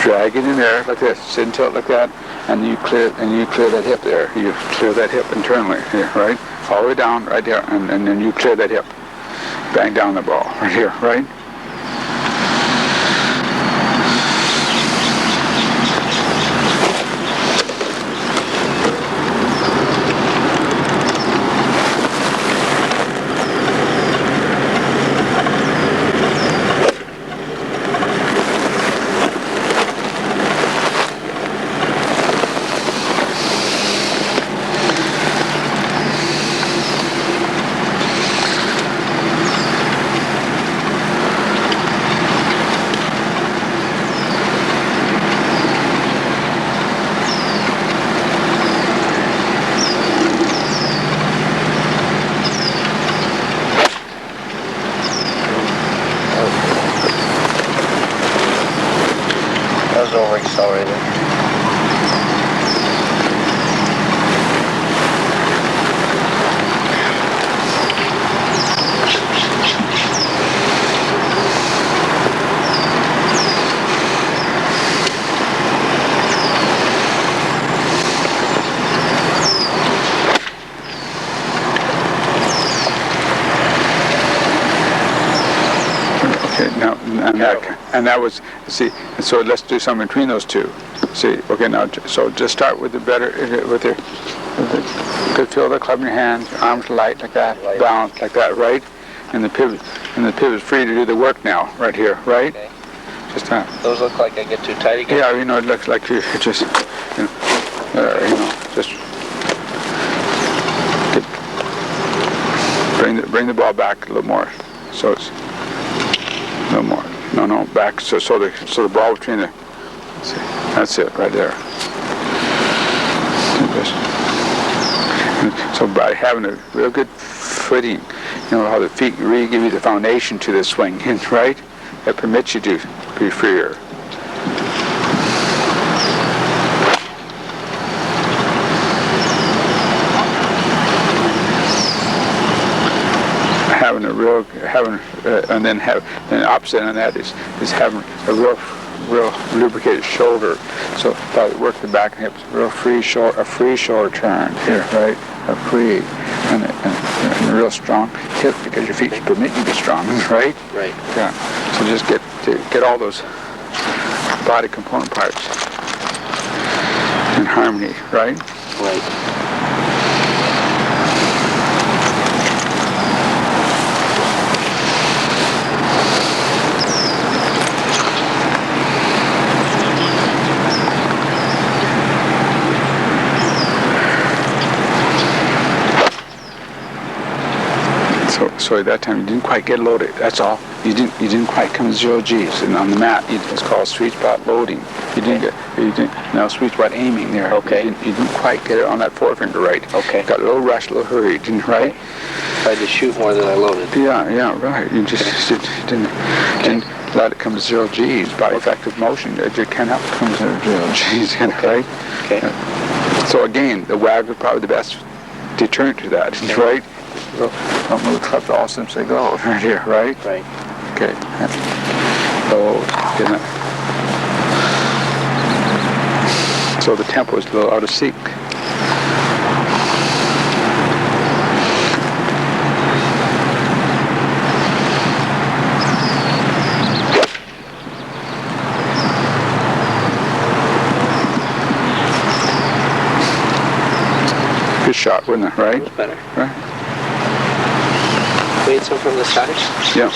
drag it in there like this, sit and tilt like that, and you clear that hip there. You clear that hip internally here, right? All the way down right there, and then you clear that hip. Bang down the ball right here, right? Overaccelerated. And that was, see, so let's do something between those two. See, okay, now, so just start with the better, with your, feel the club in your hand, your arms light like that, balance like that, right? And the pivot's free to do the work now, right here, right? Okay. Just that. Those look like I get too tight again? Yeah, you know, it looks like you're just, just bring the ball back a little more. So it's a little more. No, back. So the ball between the. See, that's it right there. So by having a real good footing, you know how the feet really give you the foundation to the swing, right? That permits you to be freer. And then the opposite on that is having a real lubricated shoulder. So if work the back and hips, a free shoulder turn here, right? A free and a real strong hip because your feet permit you to be strong, right? Right. Yeah. So just get all those body component parts in harmony, right? Right. So at that time you didn't quite get loaded. That's all. You didn't quite come to 0 G's. And on the mat, it's called sweet spot loading. You didn't. Now sweet spot aiming there. Okay. You didn't quite get it on that forefinger right. Okay. Got a little rushed, a little hurried, right? Okay. Tried to shoot more than I loaded. Yeah, right. You just didn't let it come to 0 G's by effective motion. It cannot come to 0 G's, right? Okay. So again, the wag is probably the best deterrent to that, right? Don't move the club all since they go right here, right? Right. Okay. So the tempo is a little out of sync. Good shot, wasn't it? Right? It was better. Right. Wait, some from the side? Yeah.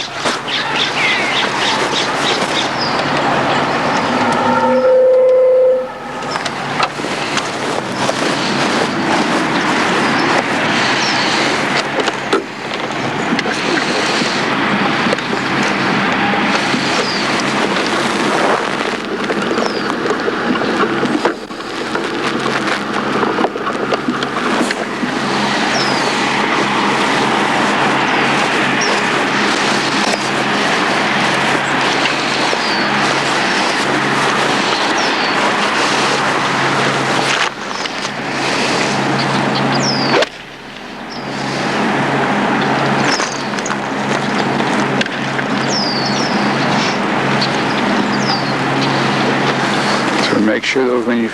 And make sure that when you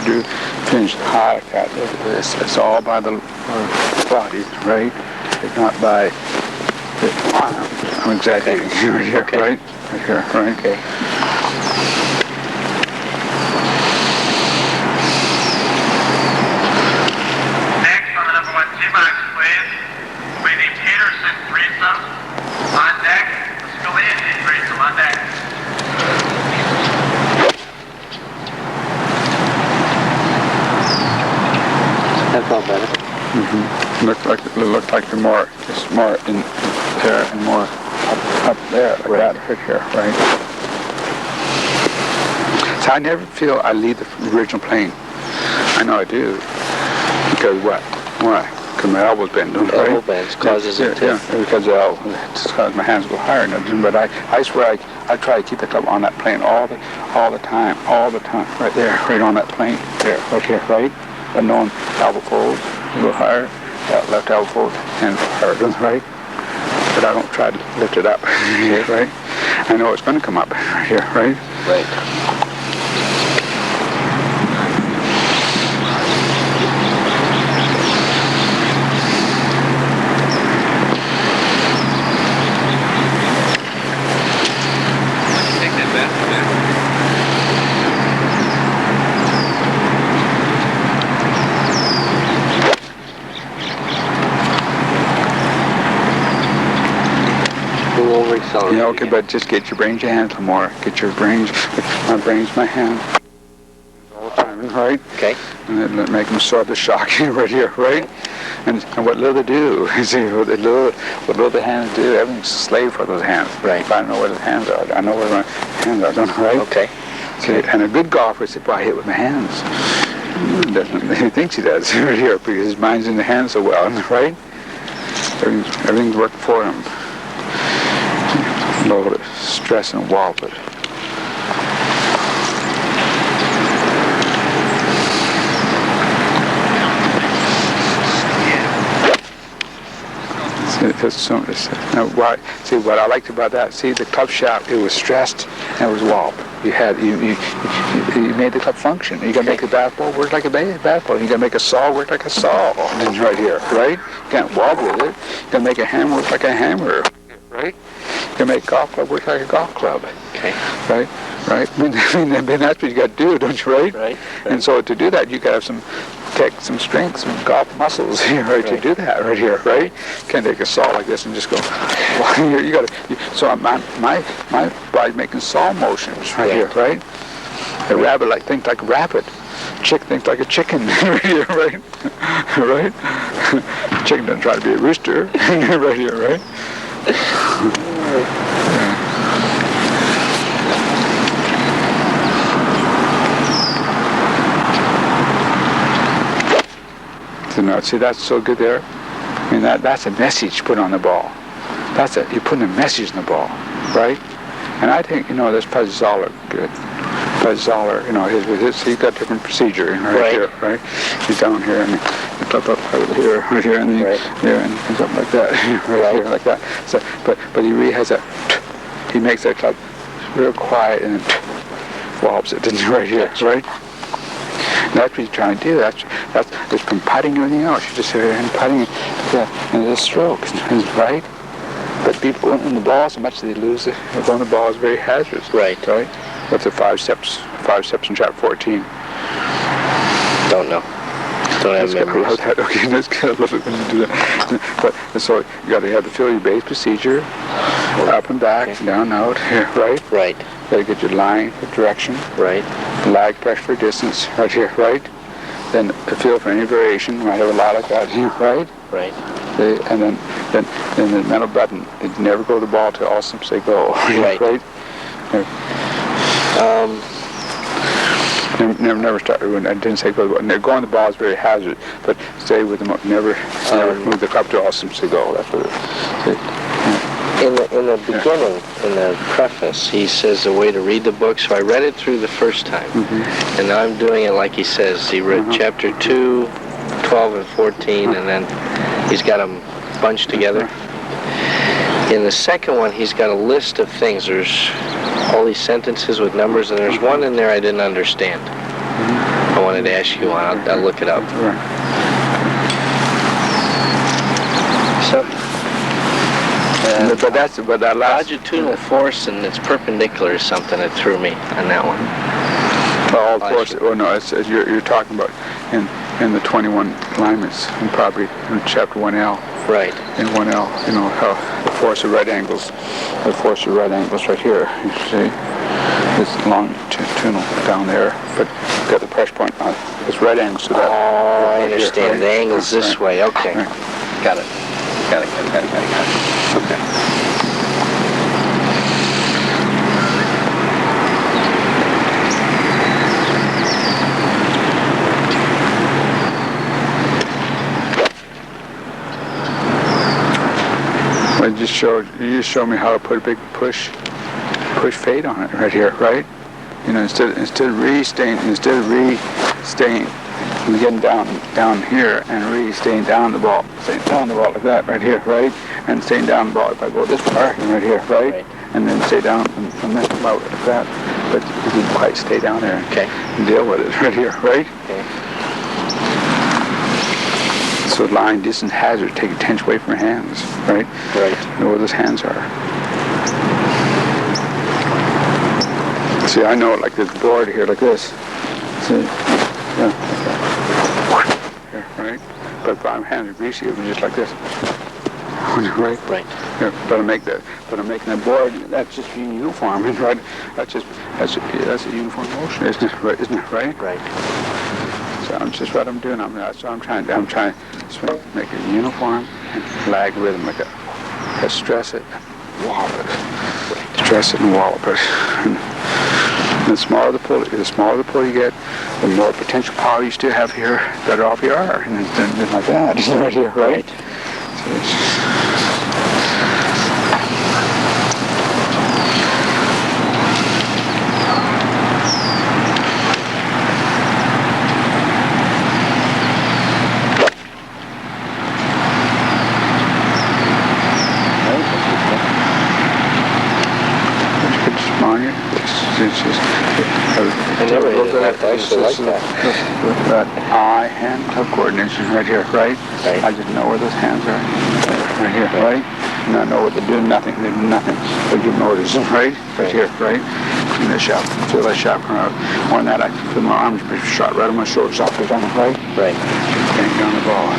do finish high cut, it's all by the body, right? It's not by the arm. I'm exaggerating here, Okay. right? Right here, right? Okay. Next on the number 1 T-Box, please. We need Peterson threesome on deck. Scalisi threesome on deck. That felt better. Looked like you're more, just more in there and more up there, like that, right here, right? So I never feel I leave the original plane. I know I do. Because what? Why? Because my elbow's bent, right? Elbow bends causes it to... Yeah, because it's because my hands go higher. But I swear I try to keep the club on that plane all the time, right there, right on that plane, there, right here, right? And knowing elbow folds, a little higher, left elbow fold, hands go higher, right? But I don't try to lift it up, right? I know it's going to come up right here, right? Right. Take that back. Over accelerate. Yeah, okay, but just get your brains your hands more. Get your brains, my brains, my hand. All the time, right? Okay. And then make them absorb the shock right here, right? And what little they do, see, what little the hands do, everything's a slave for those hands. Right. If I don't know where the hands are, I know where my hands are, don't I, right? Okay. See, and a good golfer said, well, I hit with my hands. He thinks he does right here because his mind's in the hands so well, right? Everything's working for him. Load it, stress and wallop it. Now, see what I liked about that. See the club shaft, it was stressed and it was wallop. You made the club function. You got to make the basketball work like a basketball. You got to make a saw work like a saw. Right here, right? You can't wobble with it. You got to make a hammer work like a hammer, right? You can make a golf club work like a golf club. Okay. Right? Right? I mean, that's what you got to do, don't you, right? Right. And so to do that, you got to have some strength, some golf muscles here, right, to do that right here, right? You can't take a saw like this and just go, you got to, so my body's making saw motions right here, right? A rabbit thinks like a rabbit. Chick thinks like a chicken right here, right? Right? Chicken doesn't try to be a rooster right here, right? So now, see, that's so good there. I mean, that's a message put on the ball. You're putting a message in the ball, right? And I think, that's Pez Zoller good. Pez Zoller, he's got a different procedure right here, right? He's down here and the club up right here, and then there, and something like that, right here, like that. So, but he really has he makes that club real quiet and wobbles it, right here, right? And that's what he's trying to do. It's from putting everything else. You just sit there and putting and the strokes, right? But people in the ball, so much they lose it. Throwing the ball is very hazardous. Right. Right? What's the 5 steps in chapter 14? Don't know. Don't have memories. Okay, that's kind of lovely when you do that. But so you got to have the feel your base procedure, up and back, down, out, right? Right. You got to get your line for direction. Right. Lag pressure for distance, right here, right? Then the feel for any variation, might have a lot of that here, right? Right. And then the mental button, it never go to the ball till all steps say go. Right. Right? Never start when I didn't say go. Going the ball is very hazardous, but stay with them. Never move the club to all steps say go. That's what it. In the beginning, in the preface, he says a way to read the book. So I read it through the first time, and now I'm doing it like he says. He read chapter 2, 12, and 14, and then he's got them bunched together. In the second one, he's got a list of things. There's all these sentences with numbers, and there's one in there I didn't understand. I wanted to ask you on. I'll look it up. Right. So, But that last. longitudinal force and it's perpendicular is something that threw me on that one. All force. Oh no, you're talking about in the 21 alignments, and probably in chapter 1L. Right. In 1L, you know how the force of right angles. The force of right angles right here. You see, it's longitudinal down there, but got the pressure point on it's right angles to that. Oh, I right understand. here, right? The angle's this way. Okay. Right. Got it. Got it. Okay. You just showed me how to put a big push fade on it right here, right? You know, instead of re-staying, and getting down here and re-staying down the ball like that right here, right? And staying down the ball if I go this far right here, right? And then stay down from this about like that, but you didn't quite stay down there and deal with it right here, right? Okay. So line distance hazard, take attention away from your hands, right? Right. Know where those hands are. See, I know it like this board here, like this. See? Yeah. Here, right? But if my hands are greasy, it would be just like this. Right? Right. Here, but I'm making that board, that's just being uniform, right? That's a uniform motion, isn't it? Right? Isn't it? Right? Right. So I'm just what I'm doing. I'm trying to make it uniform and lag rhythm like that. Stress it, wallop it. Stress it and wallop it. And the smaller the pull you get, the more potential power you still have here, the better off you are. And then like that, right here, right? So I never actually like that. That eye-hand club coordination right here, right? I just know where those hands are. Right here, right? And I know what they're doing, nothing. They're doing nothing. They're giving orders, right? Right here, right? Clean that shaft. Feel that shaft come out. More than that, I feel my arms shot right on my shoulders off the down, right? Right. Bang down the ball.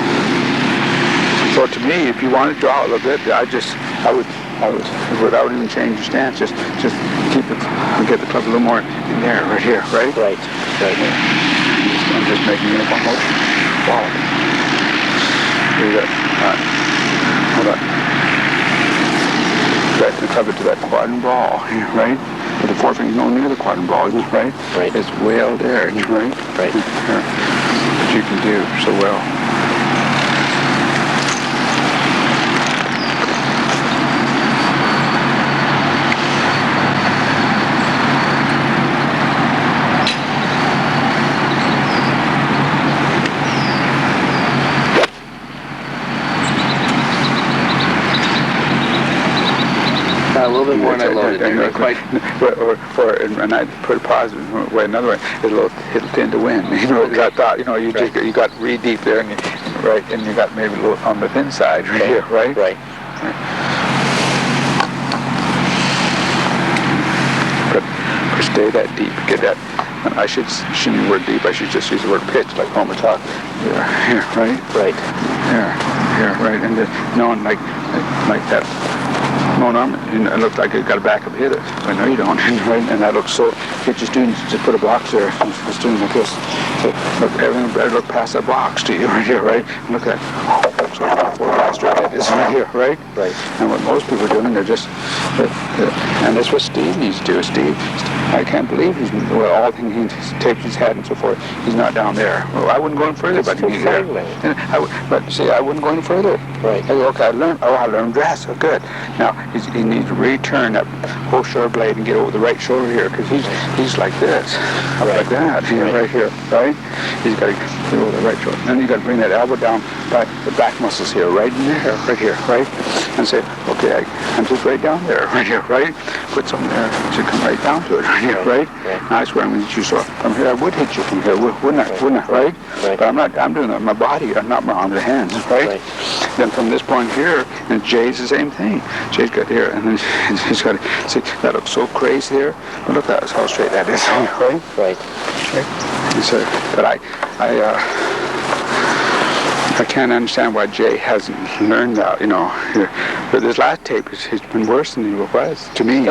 So to me, if you want to draw a little bit, I would, without even changing your stance, just keep it, get the club a little more in there, right here, right? Right. Right. I'm just making uniform motion. Wow. Do that. Hold on. Back the club to that quadrant ball, right? But the forefinger's no near the quadrant ball, isn't it, right? Right. It's way out there, right? Right. Here. But you can do so well. A little bit more than I loaded there. Quite. And I put a positive way, another way, it'll tend to win. You know, I thought, you know, you got real deep there, and you got maybe a little on the thin side right here, right? Right. But stay that deep, get that. And I shouldn't use the word deep. I should just use the word pitch, like Homer talk. Here, right? Right. Here, right. And then knowing like that. No, it looks like it got a backup hit it. I know you don't, right? And that looks so. Get your students to put a box there. The students like this. So look, everything better look past that box to you right here, right? And look at that. So four-master head is right here, right? Right. And what most people are doing, they're just. And that's what Steve needs to do. Steve, I can't believe all things he tapes his head and so forth. He's not down there. Well, I wouldn't go any further, but he's there. But see, I wouldn't go any further. Right. I go, okay, I learned dress. Oh, good. Now, he needs to return that whole shoulder blade and get over the right shoulder here, because he's like this, up like that, right here, right? He's got to get over the right shoulder. Then you got to bring that elbow down by the back muscles here, right in there, right here, right? And say, okay, I'm just right down there, right here, right? Put something there to come right down to it, right here, right? Now, I swear I'm going to hit you so from here. I would hit you from here, wouldn't I, right? But I'm not. I'm doing it with my body, not my arms and hands, right? Then from this point here, and Jay's the same thing. Jay's got here, and then he's got to see that looks so crazy here. But look, that's how straight that is, right? Right. So, but I can't understand why Jay hasn't learned that, you know. But this last tape, he's been worse than he was to me.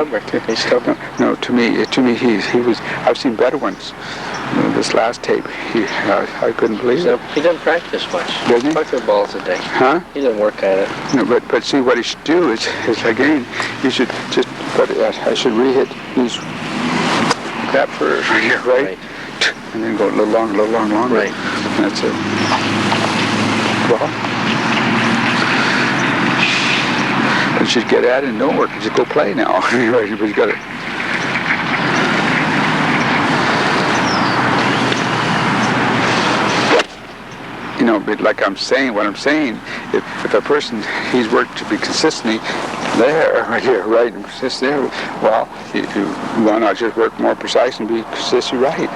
He's stubborn. No, to me, he was. I've seen better ones. This last tape, I couldn't believe it. He doesn't practice much. Doesn't he? 5 balls a day. Huh? He doesn't work at it. No, but see what he should do is again, you should just. But I should re-hit these that first, right? And then go a little longer, Right. And that's it. Well, you should get at it and don't work. You just go play now. Right? But you got to. You know, but like I'm saying, what I'm saying, if a person, he's worked to be consistently there, right here, right, and persist there, well, why not just work more precise and be consistently right?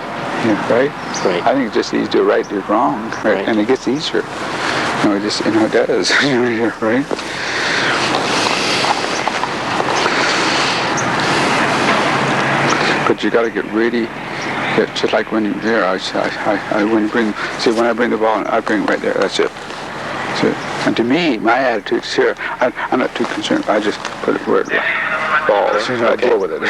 Yeah, right? Right. I think it's just easy to do right, do wrong, right? And it gets easier. You know, it just, it does, right? But you got to get really. Just like when you're there, when I bring the ball, I bring it right there. That's it. And to me, my attitude is here. I'm not too concerned. I just put it where it balls. I deal with it.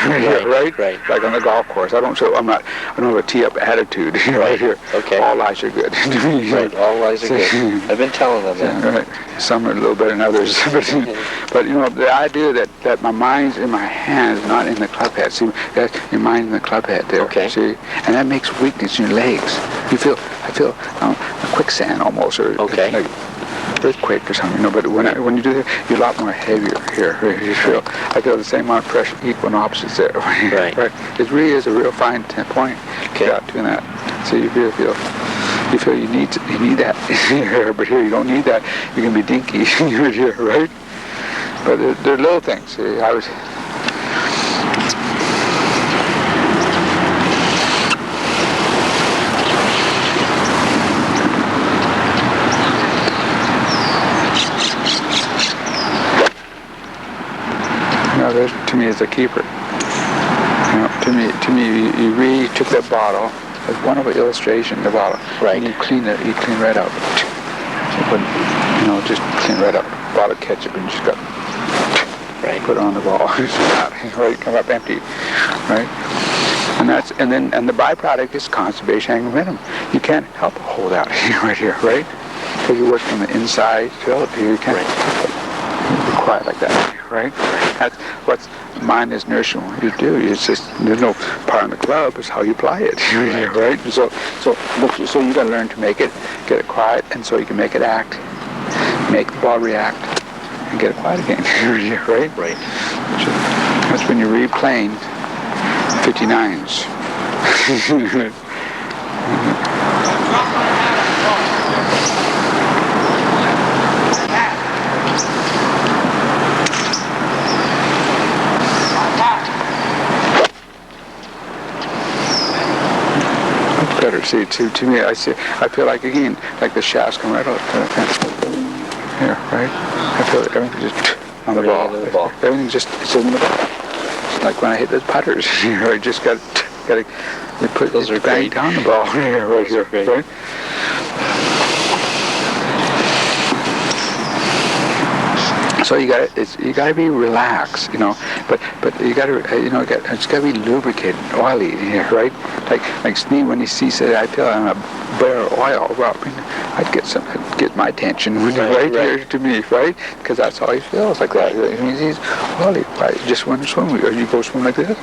Right. Like on the golf course, I don't have a tee up attitude. Right here. Okay. All lies are good. Right. All lies are good. I've been telling them that. Right. Some are a little better than others, but you know the idea that my mind's in my hands, not in the club head. See, your mind's in the club head there. Okay. See, and that makes weakness in your legs. I feel a quicksand almost, or okay. Like earthquake or something. But when you do that, you're a lot more heavier here. I feel the same amount of pressure, equal and opposites there. Right. It really is a real fine point. Okay. About doing that. So you feel you need that here, but here you don't need that. You can be dinky here, right? But they're little things. See, I was. To me, as a keeper, to me, you really took that bottle as one of an illustration, the bottle, right? And you clean right out. So just clean right out. Bottle of ketchup, and you just got put it on the ball. Right, come up empty, right? And the byproduct is conservation angular momentum. You can't help but hold out right here, right? Because you work from the inside to out here. You can't be quiet like that, right? That's what mind is nourishing you do. It's just there's no part in the club. It's how you apply it, right? So you got to learn to make it, get it quiet, and so you can make it act, make the ball react, and get it quiet again, right? Right. So that's when you're replaying 59s. Better. See, to me, I feel like, again, like the shafts come right out here, right? I feel everything just on the ball. Everything just it's in the ball. It's like when I hit those putters, I just got to put those are great down the ball right here, right? So you got to be relaxed, but you got to it's got to be lubricated, oily here, right? Like Steve when he sees it, I feel I'm a bare oil. Well, I'd get my attention right here to me, right? Because that's how he feels like that. I mean, he's oily, right? Just when you swim, or you go swim like this,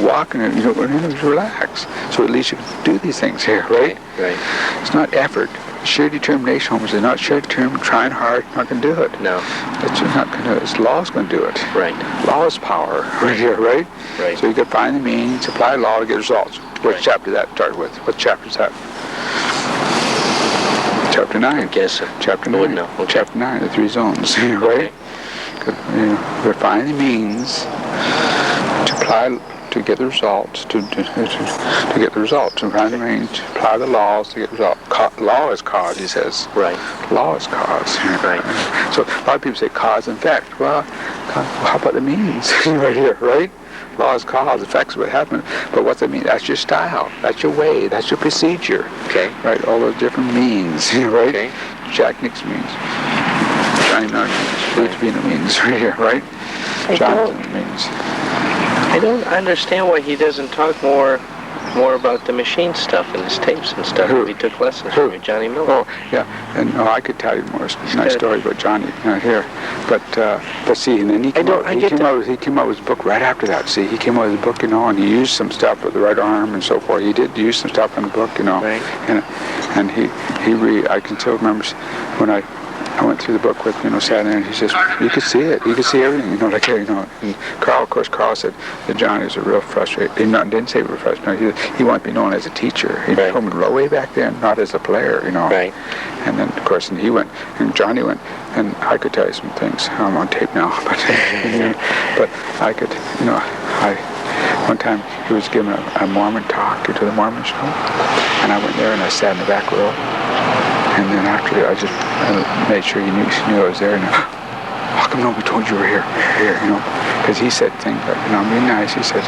walk and you relax. So at least you can do these things here, right? Right. It's not effort. sheer determination, homework. It's not sheer determination, trying hard, not going to do it. No. It's not going to. It's law's going to do it. Right. Law is power, right here, right? Right. So you can find the means, apply law to get results. What Right. chapter that start with? What chapter is that? Chapter 9. I'm guessing. Chapter I 9. wouldn't know. Okay. Chapter 9, the 3 zones, right? Okay. We find the means to apply to get the results, to get the results, to find the means to apply the laws to get the results. Law is cause, he says. Right. Law is cause. Right. So a lot of people say cause and effect. Well, how about the means right here, right? Law is cause, effects what happened. But what's that mean? That's your style. That's your way. That's your procedure. Okay. Right? All those different means, right? Okay. Jack Nix means. Johnny Miller means. Ludwig means right here, right? Jonathan means. I don't understand why he doesn't talk more about the machine stuff and his tapes and stuff. Who? He took lessons Who? from you, Johnny Miller. Oh, yeah. And I could tell you more nice stories about Johnny here. But see, and then he came out with his book right after that. See, he came out with his book, and he used some stuff with the right arm and so forth. He did use some stuff in the book, Right. And I can still remember when I went through the book with, sat there, and he says, you could see it. You could see everything, And Carl said that Johnny was a real frustrated. He didn't say real frustrated. He wanted to be known as a teacher. He Right. told me way back then, not as a player, Right. And then, of course, and he went, and Johnny went, and I could tell you some things. I'm on tape now, but but I could, one time he was giving a Mormon talk to the Mormon show, and I went there and I sat in the back row. And then after I just made sure he knew I was there. And how come nobody told you were here? Because he said things like, be nice. He said,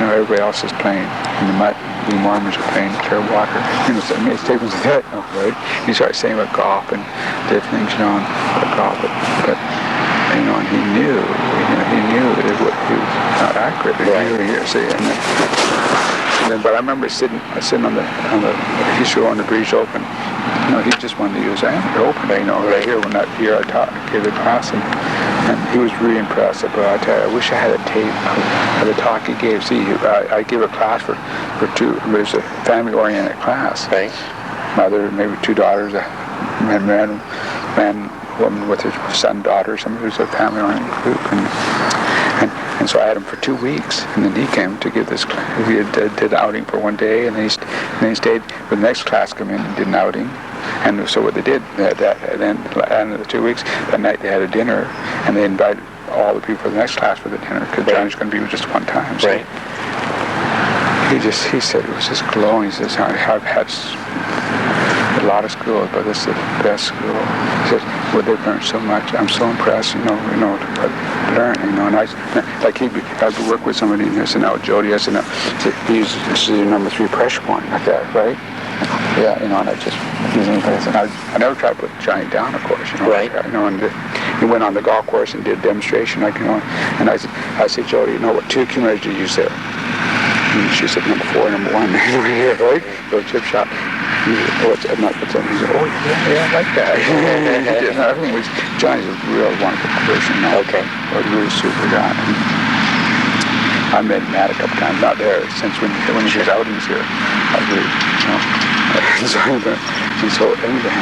everybody else is playing in the mud. The Mormons are playing clear water. So I made statements like that, right? He started saying about golf and different things, about golf. But and he knew that he was not accurate. But I remember sitting on the he show on the Breeze Open. He just wanted to use amateur open. Right here when that year I gave the class, and he was really impressed. But I tell you, I wish I had a tape of the talk he gave. See, I gave a class for two. It was a family-oriented class. Right. Mother, maybe 2 daughters, a man, woman with her son, daughter. Somebody was a family-oriented group, and so I had him for 2 weeks, and then he came to give this class. He did outing for 1 day, and then he stayed for the next class, come in and did an outing. And so what they did, and then at the end of the 2 weeks, that night they had a dinner, and they invited all the people for the next class for the dinner, because Johnny's going to be with just one time. So Right. He said it was just glowing. He says, I've had a lot of schools, but this is the best school. He says, well, they've learned so much. I'm so impressed, to learn, and I'd work with somebody, and I said, now, Jody, I said, no, this is your number 3 pressure point, like that, right? Yeah, and I never tried to put Johnny down, of course, Right. And he went on the golf course and did a demonstration, and I said, Jody, what 2 accumulators did you use there? And she said, number 4, number 1, right? So chip shot. He said, oh, yeah, I like that. Everything was, Johnny's a real wonderful person, Okay. A really super guy. I met him mad a couple times, not there, since when he was outings here. I really, and so anyway.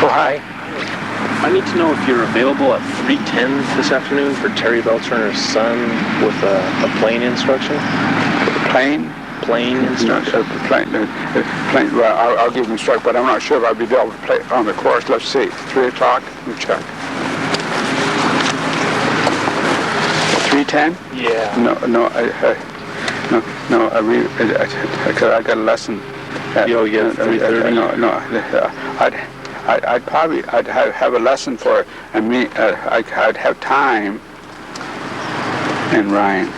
Oh, hi. I need to know if you're available at 3:10 this afternoon for Terry Belturner's son with a plane instruction. Plane? Plane instruction. Plane. Well, I'll give him instruction, but I'm not sure if I'll be able to play on the course. Let's see. 3 o'clock. Let me check. 3:10? Yeah. I got a lesson. At, 3:30. I'd have a lesson for me. I'd have time. And Ryan.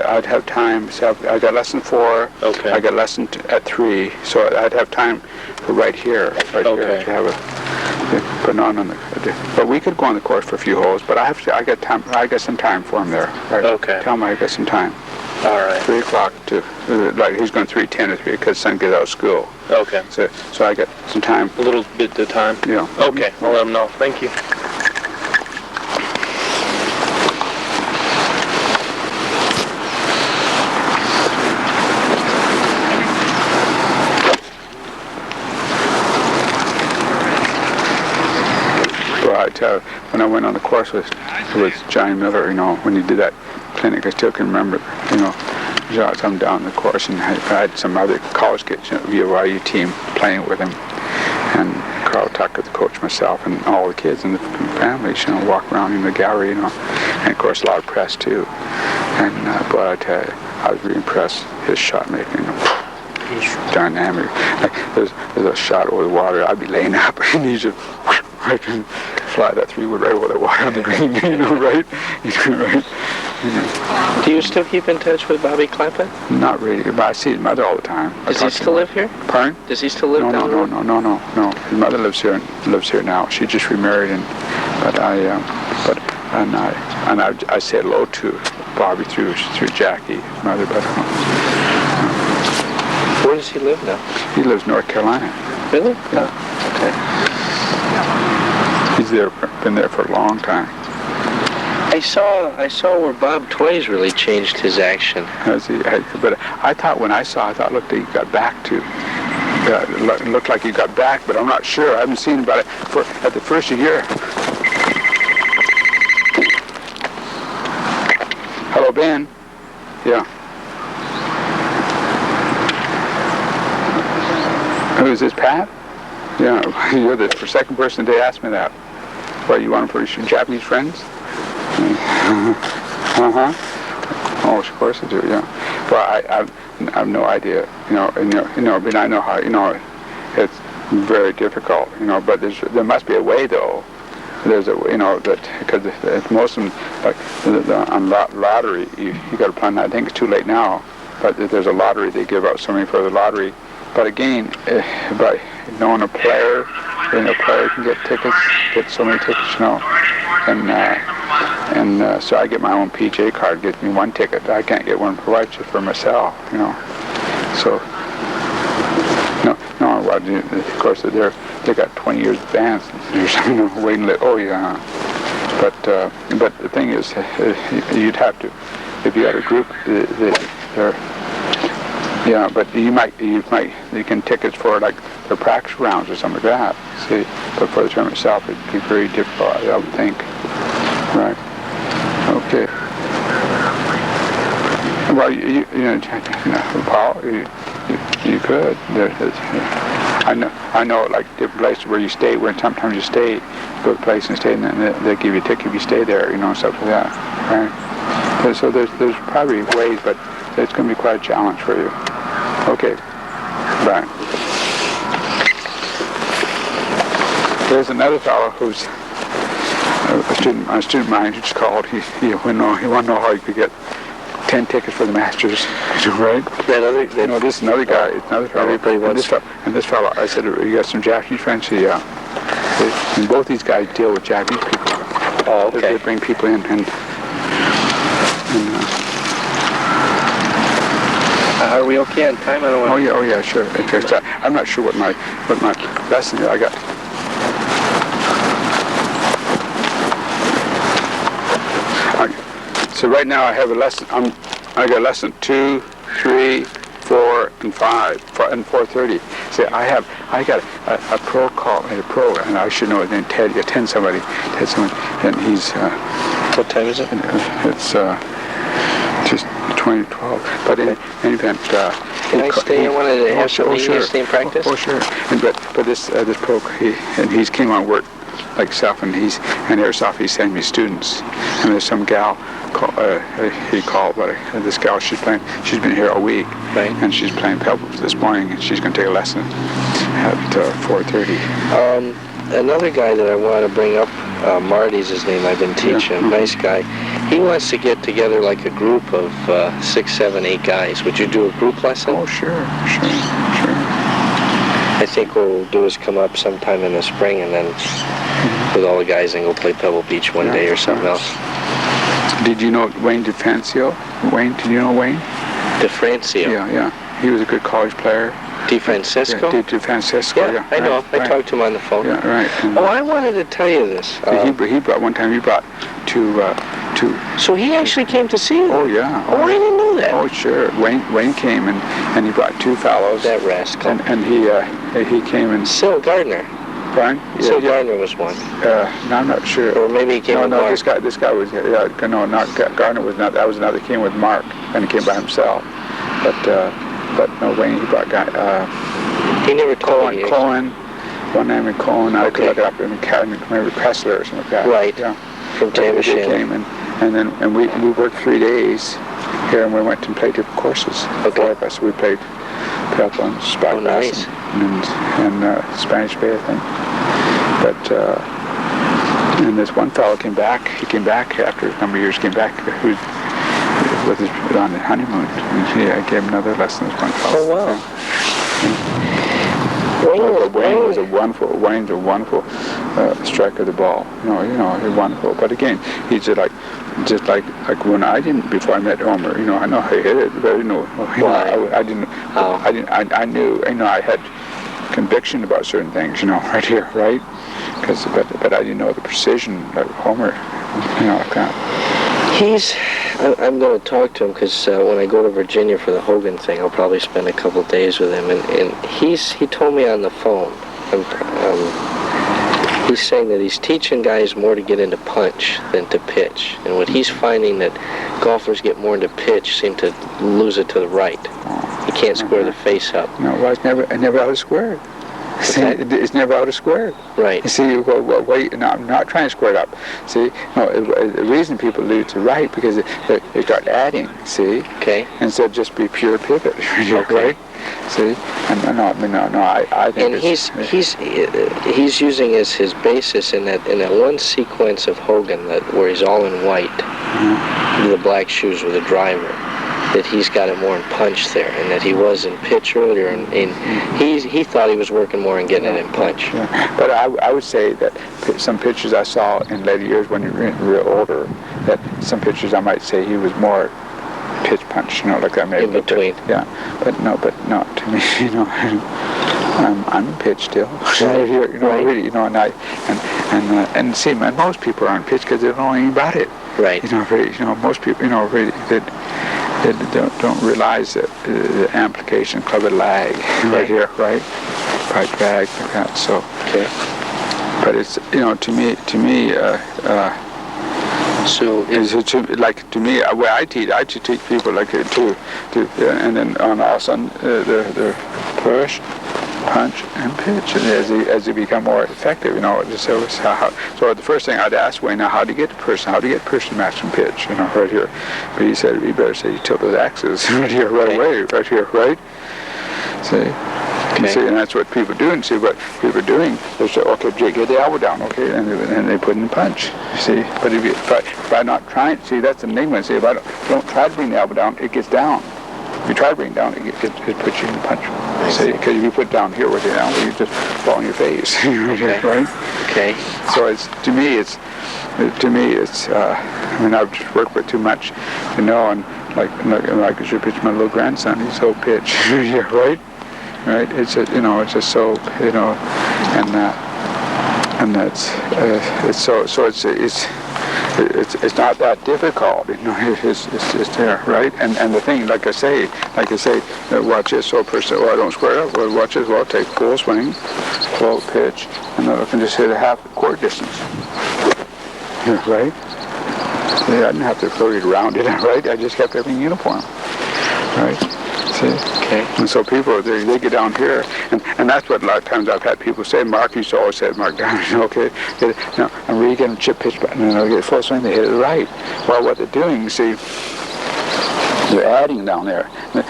I'd have time. So I got lesson 4. Okay. I got lesson at 3. So I'd have time for right here. Here to have but not on the. But we could go on the course for a few holes. But I got time. I got some time for him there. Right? Okay. Tell him I got some time. All right. 3 o'clock to he's going 3:10 or 3 because son gets out of school. Okay. So I got some time. A little bit of time. Yeah. Okay. I'll let him know. Thank you. when I went on the course with Johnny Miller, you know, when he did that clinic, I still can remember, you know, I'm down the course, and I had some other college kids, you know, VYU team playing with him, and Carl Tucker, the coach, myself, and all the kids and the families, you know, walk around in the gallery, you know, and of course a lot of press too. And but I tell you, I was really impressed. His shot making, you know, he's dynamic. Like, there's a shot over the water, I'd be laying up, and he just right and fly that 3-wood right over the water on the green, you know, right? You know, right? You know. Do you still keep in touch with Bobby Clampett? Not really, but I see his mother all the time. Does he still live here? Pardon? Does he still live down there? No. His mother lives here now. She just remarried, and I say hello to Bobby through Jackie, his mother, but Where does he live now? he lives North Carolina. Really? Yeah. Okay. He's been there for a long time. I saw where Bob Tways really changed his action. But I thought, look, he got back to. It looked like he got back, but I'm not sure. I haven't seen about it at the first year. Hello, Ben. Yeah. Who is this, Pat? Yeah, you're the second person today asked me that. What, you want to put your Japanese friends? Oh, of course I do. Yeah. Well, I have no idea. But I know how. It's very difficult. But there must be a way though. There's a that because most of them like on lottery you got to plan. I think it's too late now. But there's a lottery. They give out so many for the lottery. But again, by knowing a player, a player can get so many tickets, and so I get my own PJ card, gets me one ticket. I can't get one for wife, just for myself, So, of course they got 20 years advance. There's waiting list. Oh yeah, but the thing is, you'd have to, if you had a group, they're. Yeah, but you can tickets for like the practice rounds or something like that. See, but for the tournament itself, it'd be very difficult, I would think. Right. Okay. Well, Paul, you could. I know, like different places where you stay, where sometimes you stay, you go to a place and stay, and then they give you a ticket if you stay there, stuff like that. Right. So there's probably ways, but it's going to be quite a challenge for you. Okay. Bye. There's another fellow who's a student of mine who just called. He wanted to know how he could get 10 tickets for the Masters, right? This is another guy. It's another fellow. Everybody wants. And this fellow, I said, you got some Japanese friends? He, and both these guys deal with Japanese people. Oh, okay. They bring people in and are we okay on time? I don't want. Oh yeah, sure. I'm not sure what my lesson is. I got. So right now I have a lesson. I got lesson 2, 3, 4, and 5, and 4:30. See, I got a pro call, and I should know it. Then Ted somebody, and he's. What time is it? It's just 2012. But in any event, can I stay? I wanted to have some meetings, stay in practice. Oh sure. But this pro, he's came on work like yourself, and airsoft. He's sending me students, and there's some gal. He called, but this gal, she's been here all week, right. And she's playing pebbles this morning, and she's going to take a lesson at 4:30. Another guy that I want to bring up, Marty's his name, I've been teaching, Yeah. Nice guy. He wants to get together like a group of 6, 7, 8 guys. Would you do a group lesson? Oh, sure. I think what we'll do is come up sometime in the spring and then with all the guys and go play Pebble Beach one day or something else. Did you know Wayne DeFrancio? Did you know Wayne? DeFrancio? Yeah. He was a good college player. DeFrancisco? Yeah, DeFrancisco, yeah. I know. Right. I talked to him on the phone. Yeah, right. And I wanted to tell you this. he brought two. So he actually came to see you? Oh, yeah. Oh, I didn't know that. Oh, sure. Wayne came and he brought 2 fellows. That rascal. And he came and... Sil Gardner. Brian? So Gardner was one. No, I'm not sure. Or maybe he came with Mark. This guy was, no, not Gardner was not, that was another, came with Mark, and he came by himself. But no, Wayne, he brought He never told me. Cohen, one name in Cohen, I could look it up in the Academy, maybe Kressler or something like that. Right, yeah. from They Jameson. came and we worked 3 days here, and we went and played different courses. Okay. 4 of us, we played Pelton, Spike nice. and Spanish Bay, I think. But and this one fellow came back. He came back after a number of years. Came back who was on the honeymoon. And I gave him another lesson. This one fellow. Oh wow. Wayne's a wonderful striker of the ball. He's wonderful. But again, he's just like when I didn't, before I met Homer. I know how he hit it, but I knew I had conviction about certain things. Right here, right? But I didn't know the precision like Homer. Like that. I'm going to talk to him because when I go to Virginia for the Hogan thing, I'll probably spend a couple days with him. And he told me on the phone, he's saying that he's teaching guys more to get into punch than to pitch. And what he's finding that golfers get more into pitch seem to lose it to the right. He can't square the face up. No, well, it's never out of square. See, it's never out of square. Right. You see, you go, well, wait, no, I'm not trying to square it up. See, the reason people lose to right because they start adding, see? Okay. Instead of just be pure pivot, okay. right? See? I think and he's using as his basis in that one sequence of Hogan where he's all in white, the black shoes with a driver. That he's got it more in punch there, and that he was in pitch earlier, and he thought he was working more in getting it in punch. Yeah. But I would say that some pictures I saw in later years when you're real older, that some pictures I might say he was more pitch punch, like that maybe. In between. Yeah, but no, to me, I'm in pitch still. Right. Right. Really, and see, man, most people are in pitch because they don't know anything about it. Right. Most people, really, they don't realize that the amplification, club and lag, right here, right? Pipe drag, like that. So. Okay. But it's to me. So to me, the way I teach people like and then on all of a sudden the push, punch, and pitch, and as they become more effective, so the first thing I'd ask Wayne, now how do you get the person maximum pitch, right here. But he said, you better say you tilt those axes right here, right away, right here, right? See? Okay. See, and that's what people do, and see what people are doing. They say, okay, Jake, get the elbow down, okay, and they put in punch. See, but if I'm not trying, see, that's the enigma. See, if I don't try to bring the elbow down, it gets down. If you try to bring it down, it puts you in punch. See, because if you put it down here with it down, you just fall on your face, okay. Right? Okay. So to me, it's. I've just worked with too much, and like I should pitch my little grandson. He's so pitch, right? Right? It's just so, and that's it's not that difficult, it's there, right? And the thing, like I say, watch this, so a person, I don't square up, well, watch this, I'll take full swing, full pitch, and then I can just hit a quarter distance, right? Yeah, I didn't have to throw it around it, right? I just kept everything uniform, right? See? Okay. And so people, they get down here, and that's what a lot of times I've had people say. Mark used to always say, Mark down, okay, I'm really getting chip pitch, but they get full swing, they hit it right. Well, what they're doing, see, they're adding down there, and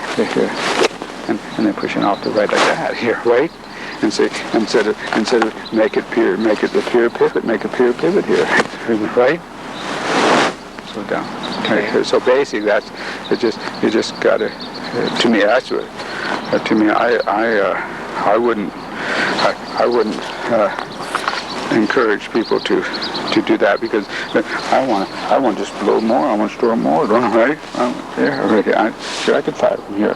they're pushing off the right like that here, right? And see, instead of make it the pure pivot here, right? So down. Okay. So basically, you just gotta. To me, that's what. To me, I wouldn't encourage people to do that because I want to just blow more. I want to store more. Right? I could fire from here.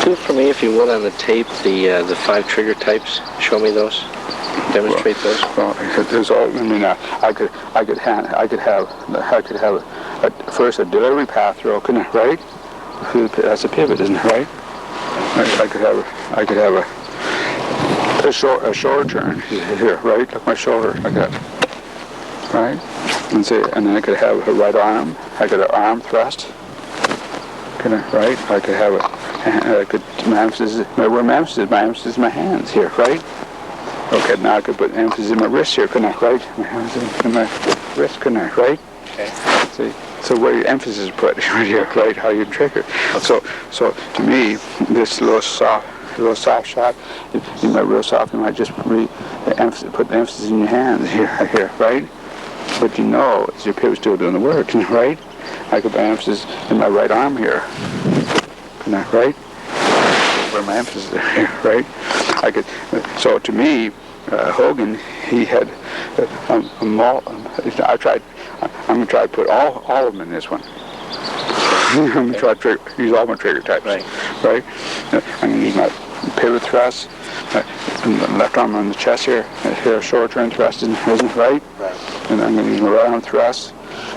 Do for me, if you would, on the tape, the 5 trigger types. Show me those. Demonstrate those. Well, there's all. I could have first a delivery path throw, couldn't I, right? That's a pivot, isn't it, right? I could have a a shoulder turn here, right? Like my shoulder, like that, right? And see, and then I could have a right arm. I could have arm thrust. Right? I could have my emphasis is my hands here, right? Okay, now I could put emphasis in my wrist here, couldn't I, right? My hands in my wrist, couldn't I, right? Okay. See, so where your emphasis is put right here, right? How you trigger. Okay. So to me, this little soft shot, you might real soft, you might just put the emphasis in your hands here, right? But you know, it's your pivot still doing the work, right? I could put emphasis in my right arm here, couldn't I, right? Where my emphasis is here, right? I could. So to me, Hogan, he had I'm going to try to put all of them in this one. I'm going to try to use all my trigger types. Right? I'm going to use my pivot thrust, my left arm on the chest here short turn thrust, isn't right? And I'm going to use my right arm thrust,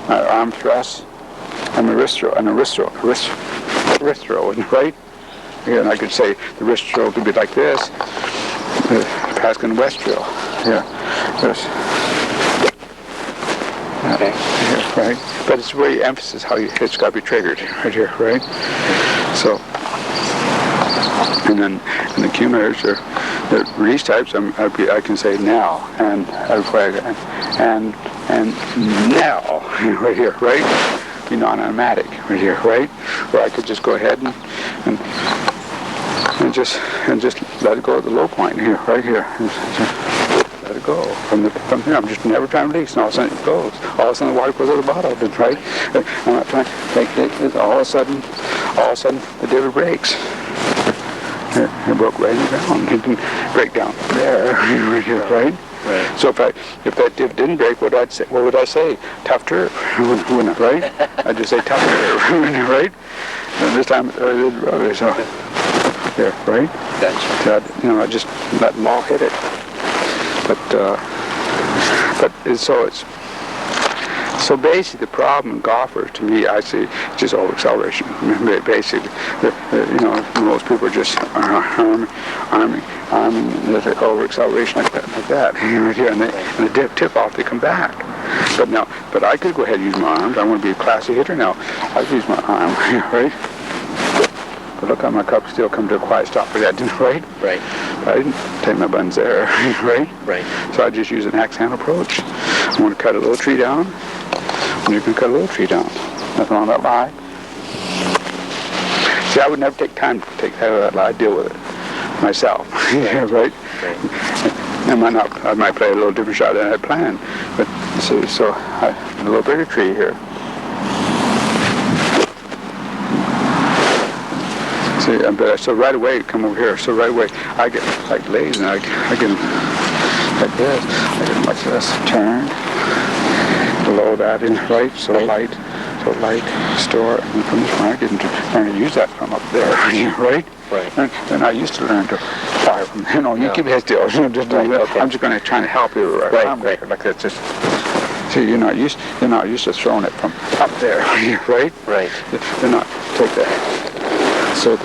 my arm thrust, and my wrist throw, and a wrist throw, isn't right? Yeah, and I could say the wrist throw could be like this, Pascal and West drill. This. Okay. Yeah, right. But it's where you emphasize how it's got to be triggered right here, right? So, and then in the accumulators, the release types, I can say now and now right here, right? Be non-automatic right here, right? Or I could just go ahead and just let it go at the low point here, right here. Let it go from here. I'm just never trying to release, and all of a sudden it goes. All of a sudden the water goes at the bottom, right? I'm not trying to make it. All of a sudden the divot breaks. It broke right in the ground. It didn't break down there, right here, right? Right. So if that divot didn't break, what would I say? Tough turf, wouldn't I, right? I'd just say tough turf, right? And this time it did rubber, so there, right? Gotcha. So I just let them all hit it. So basically the problem in golfers, to me, I see, just over-acceleration. Basically, most people are just arming over-acceleration like that, right here, and the tip off, they come back. But I could go ahead and use my arms. I want to be a classy hitter now. I could use my arm, right? But look how my cup still come to a quiet stop for that, didn't right? Right. I didn't take my buttons there, right? Right. So I just use an axe hand approach. I want to cut a little tree down, and you can cut a little tree down. Nothing on that lie. See, I would never take time to take that lie, deal with it myself, right? Right. I might play a little different shot than I had planned, but see, so a little bigger tree here. See, so right away, come over here. So right away, I get like lazy, and I get like this. I get like this, turn, below that in right, so light, store, and from this point I get learn to use that from up there, right? Right. And I used to learn to fire from, you keep it still. Okay. I'm just going to try to help you, right? Like that, just. See, you're not used to throwing it from up there, right? Right. You're not take that. So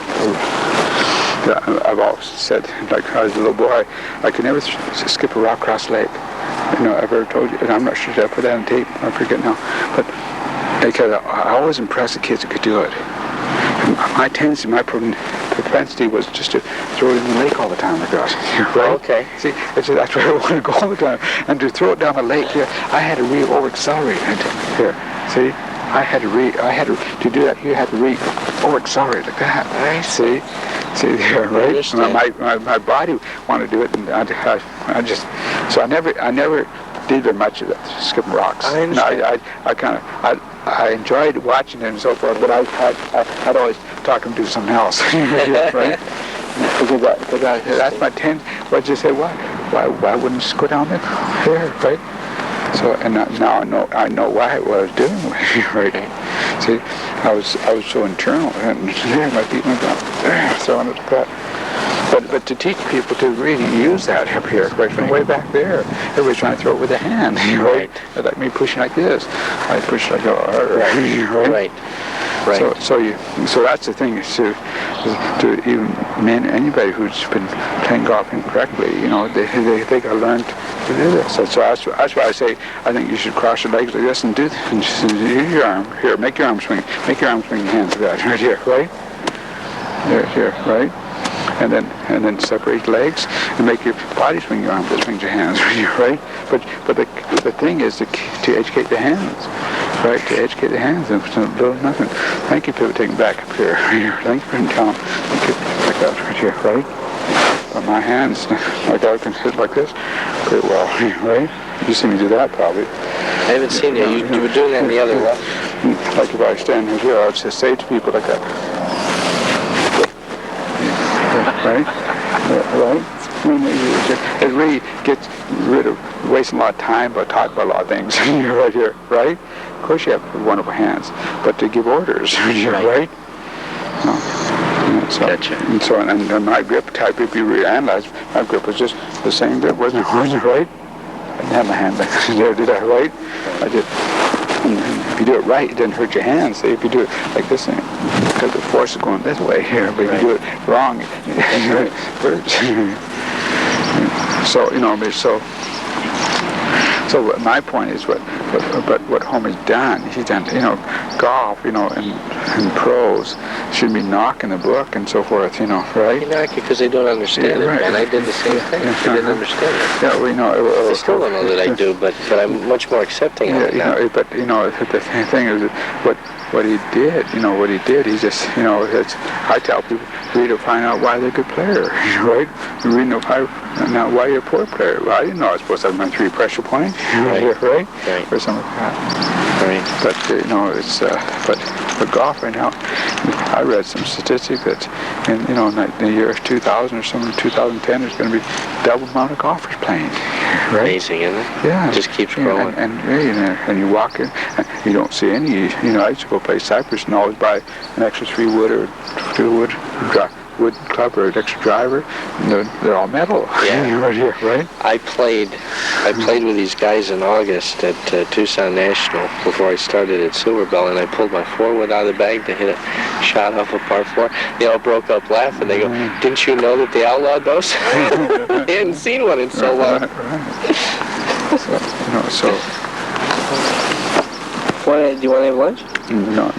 I've always said, like I was a little boy, I could never skip a rock across the lake. I've ever told you, and I'm not sure if I put that on tape, I forget now. But because I always impressed the kids that could do it. And my tendency, my propensity was just to throw it in the lake all the time, like that. Right? Okay. See, that's where I wanted to go all the time. And to throw it down the lake here, I had to over-accelerate here. See? I had to do that. You had to over-accelerate like that. I see there, right? My body wanted to do it, and I never did very much of that, skipping rocks. I understand. I enjoyed watching it and so forth, but I'd always talk him to do something else, right? Because that's my tendency. But I just say, why wouldn't you just go down there, right? So, and now I know what I was doing, right? See, I was so internal, and my feet went down, so on like that. But to teach people to really use that up here, right from way back there, everybody's trying to throw it with a hand, right? Like me pushing like this, I push like right? Right. So that's the thing is to even men, anybody who's been playing golf incorrectly, you know, they got to learn to do this. So that's why I say I think you should cross your legs like this and do your arm here. Make your arm swing. Make your arm swing your hands like that right here, right? Here, right? And then separate legs and make your body swing your arm that swings your hands, right? But the thing is to educate the hands, right? To educate the hands and little nothing. Thank you for taking back up here. Thank you for telling. Thank you like that right here, right? But my hands, like I can hit like this, pretty well, right? You see me do that probably. I haven't seen you. You were doing that in the other left. Like if I stand here, I'll just say to people like that. Right? Right? I mean, it really gets rid of wasting a lot of time by talking about a lot of things. You're right here, right? Of course you have wonderful hands, but to give orders, right? No. So, Gotcha. And my grip type, if you really analyze, my grip was just the same grip, wasn't it right? I didn't have my hand back there, did I, right? I did. And if you do it right, it doesn't hurt your hands. See, if you do it like this, because the force is going this way here, but if you do it wrong, it hurts. So, you know, so what my point is, what Homer's done, he's done, you know, golf, you know, and pros should be knocking the book and so forth, you know, right? You knock it because they don't understand it, right. man. I did the same thing. I didn't understand it. Yeah, well, you know, I still don't know that I do, but I'm much more accepting of it now. But you know, the thing is, what he did, you know, what he did, he just, you know, I tell people, read to find out why they're a good player, right? You read now why you're a poor player. Well, I didn't know I was supposed to have my 3 pressure points, right? Or something like that. Right. But you know, it's but for golf right now, I read some statistics that in the year 2000 or something, 2010, there's going to be double amount of golfers playing. Right? Amazing, isn't it? Yeah. It just keeps growing. And you walk in, and you don't see any. You know, I used to go play Cypress and always buy an extra 3-wood or 2-wood wood club or an extra driver. And they're all metal. Yeah. Right here, right? I played with these guys in August at Tucson National before I started at Silver Bell, and I pulled my 4-wood out of the bag to hit a shot off a par 4. They all broke up laughing. They go, "Didn't you know that they outlawed those?" They hadn't seen one in so long. Right. So, Do you want to have lunch? No,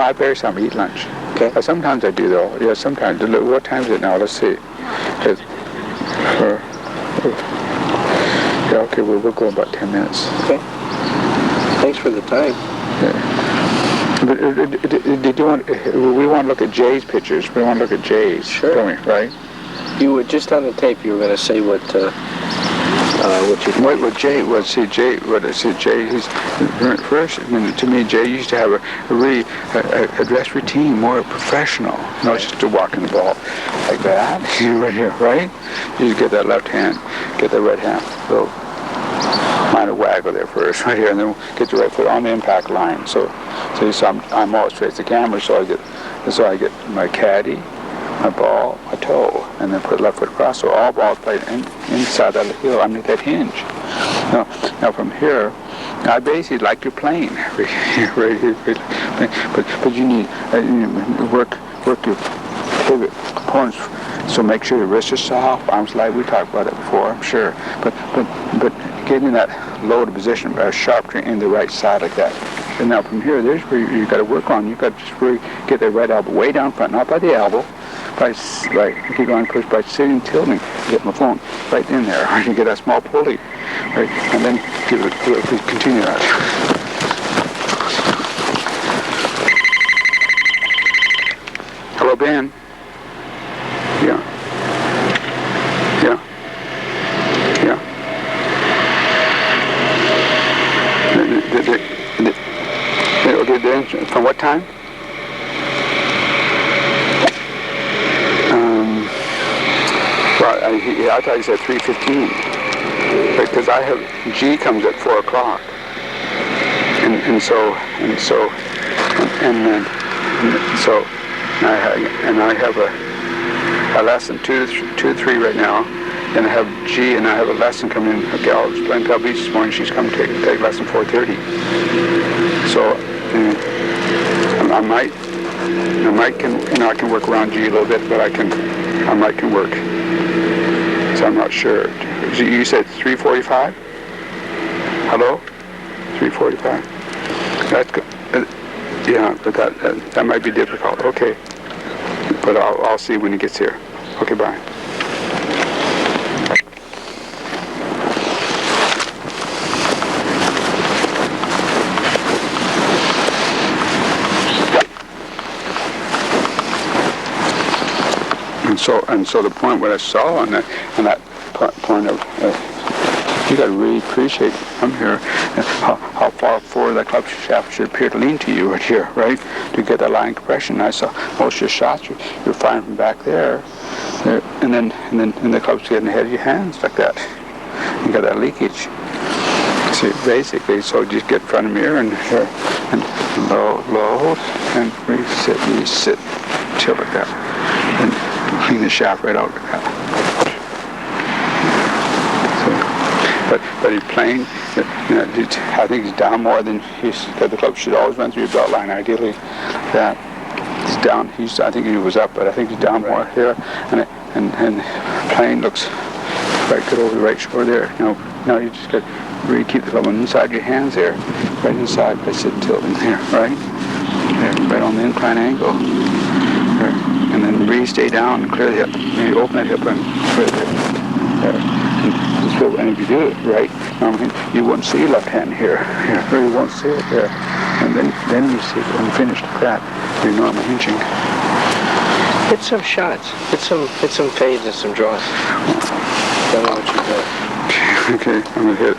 I very seldom eat lunch. Okay. Sometimes I do though. Yeah, sometimes. What time is it now? Let's see. Okay, we'll go about 10 minutes. Okay. Thanks for the time. Yeah. But did you want? We want to look at Jay's pictures. We want to look at Jay's. Sure. Don't we? Right. You were just on the tape. You were going to say what you. What Jay was, Jay, he's, first, I mean, to me, Jay used to have a dress routine, more professional, not just to walk in the ball like that, right here, right? You just get that left hand, get that right hand, little minor waggle there first, right here, and then get your right foot on the impact line. So you saw I'm always face the camera, so I get my caddy, my ball, my toe, and then put left foot across. So all balls played inside that hill, underneath that hinge. Now from here, I basically like your plane, right here. But you need work your pivot components. So make sure your wrists are soft, arms light. We talked about it before, I'm sure. But getting that loaded position, sharp in the right side like that. And now from here, there's where you got to work on. You got to just really get that right elbow way down front, not by the elbow. Keep on push by sitting, tilting, get my phone right in there. You get that small pulley, right, and then continue that. Hello, Ben. Yeah. From what time? Well, I thought he said 3:15, because I have G comes at 4 o'clock, and so I have a lesson 2 to 3 right now, and I have G, and I have a lesson coming in. A gal was playing Pebble Beach this morning. She's come to take lesson 4:30. So I can work around G a little bit, but I might can work. So I'm not sure. You said 345? Hello? 345. That's good. Yeah, but that might be difficult. Okay. But I'll see when he gets here. Okay, bye. And so the point what I saw on that point of you got to really appreciate from here how far forward that club shaft should appear to lean to you right here, right, to get that line compression. I saw most of your shots you're firing from back there, and then the club's getting ahead of your hands like that. You got that leakage. See, basically, so just get in front of the mirror and low, and reset, tilt like that, and clean the shaft right out like that. But he's playing, I think he's down more than the club should always run through your belt line, ideally. That he's down, I think he was up, but I think he's down more here. And playing looks quite good over the right shoulder there. Now you just got to really keep the club inside your hands there, right inside by sitting tilting there, right? There, right on the incline angle. There. And then really stay down and clear the hip. Maybe open that hip and clear the hip. There. And if you do it right, you won't see your left hand here. Or you won't see it there. And then you see it when you finish like that. Your normal hinging. Hit some shots. Hit some fades and some draws. Tell me what you got. Okay, I'm gonna hit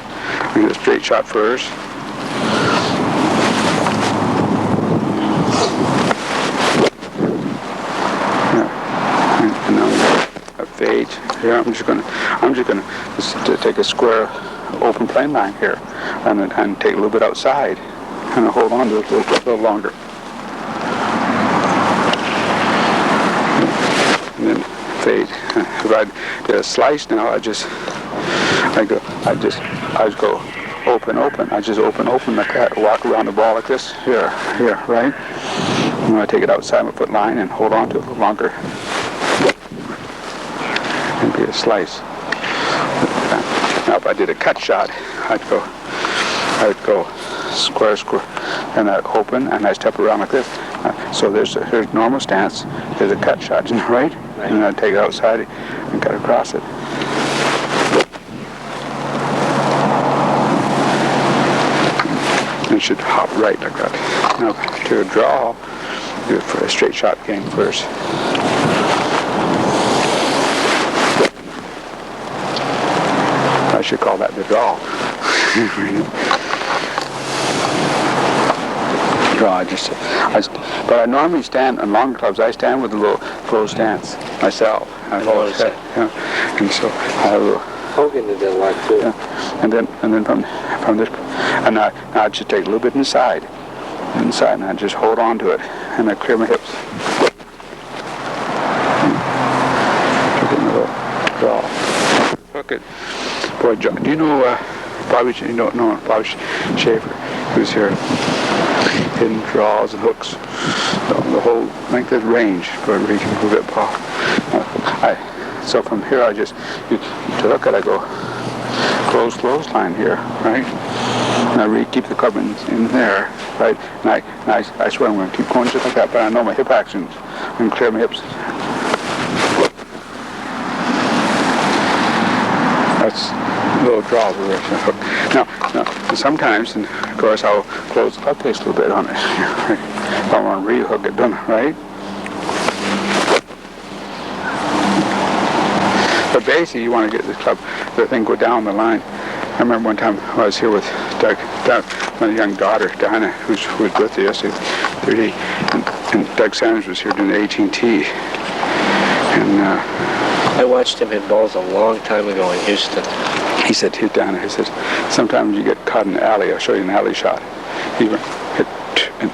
a straight shot first. And now a fade. Here, I'm just gonna take a square open plane line here, and take a little bit outside, and hold on to it a little longer. And then fade. If I did a slice now, I just go open. I just open like that. Walk around the ball like this. Here, right? And I take it outside my foot line and hold on to it a little longer. And be a slice. Now if I did a cut shot, I'd go square, and I'd open, and I step around like this. So here's normal stance. There's a cut shot, right? And I'd take it outside and cut across it. And it should hop right like that. Now to a draw, do it for a straight shot game first. I should call that the draw. Draw, but I normally stand on long clubs. I stand with a little closed stance myself. And so I have a little. Hogan did that a lot too. Yeah. And then from this, and now I just take a little bit inside, and I just hold on to it, and I clear my hips. Draw. Hook it. Boy, John, do you know Bobby? You don't know Bobby Schaefer, who's here. Hidden draws and hooks, the whole length of range for where you can move it off. So from here to hook it, I go close line here, right? And I really keep the club in there, right? And I swear I'm going to keep going just like that, but I know my hip actions. I'm going to clear my hips. That's little draws where I hook. Now, sometimes, and of course, I'll close the club face a little bit on it. Right? If I want to re-hook it, done right? But basically, you want to get the thing go down the line. I remember one time I was here with Doug, my young daughter, Dinah, who was with us yesterday, 30, and Doug Sanders was here doing the AT&T. And I watched him hit balls a long time ago in Houston. He said, Dinah, he says, sometimes you get caught in the alley. I'll show you an alley shot. He went hit and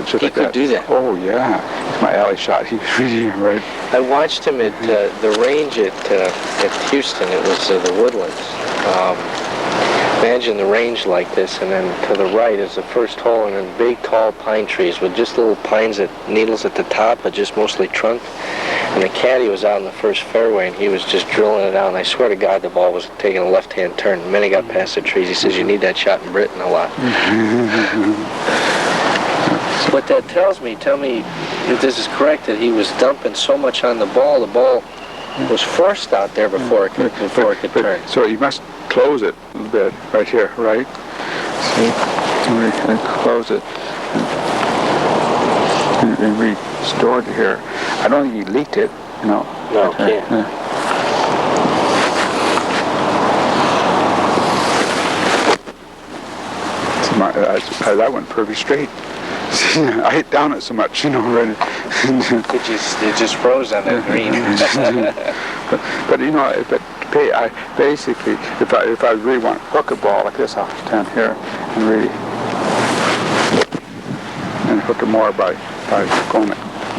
just like that. He could do that. Oh, yeah. It's my alley shot. He was really right. I watched him at the range at Houston. It was the Woodlands. Imagine the range like this, and then to the right is the first hole, and then big, tall pine trees with just little needles at the top, but just mostly trunk. And the caddy was out in the first fairway, and he was just drilling it out. And I swear to God, the ball was taking a left-hand turn. The minute he got past the trees, he says, "You need that shot in Britain a lot." What that tells me, tell me if this is correct, that he was dumping so much on the ball was forced out there before it could turn. So you must close it a little bit right here, right? See? And close it. And we stored it here. I don't think he leaked it, no. No, can't. So that went pretty straight. I hit down it so much, right? It just froze on that green. but basically, if I really want to hook a ball like this, I'll stand here and hook it more by going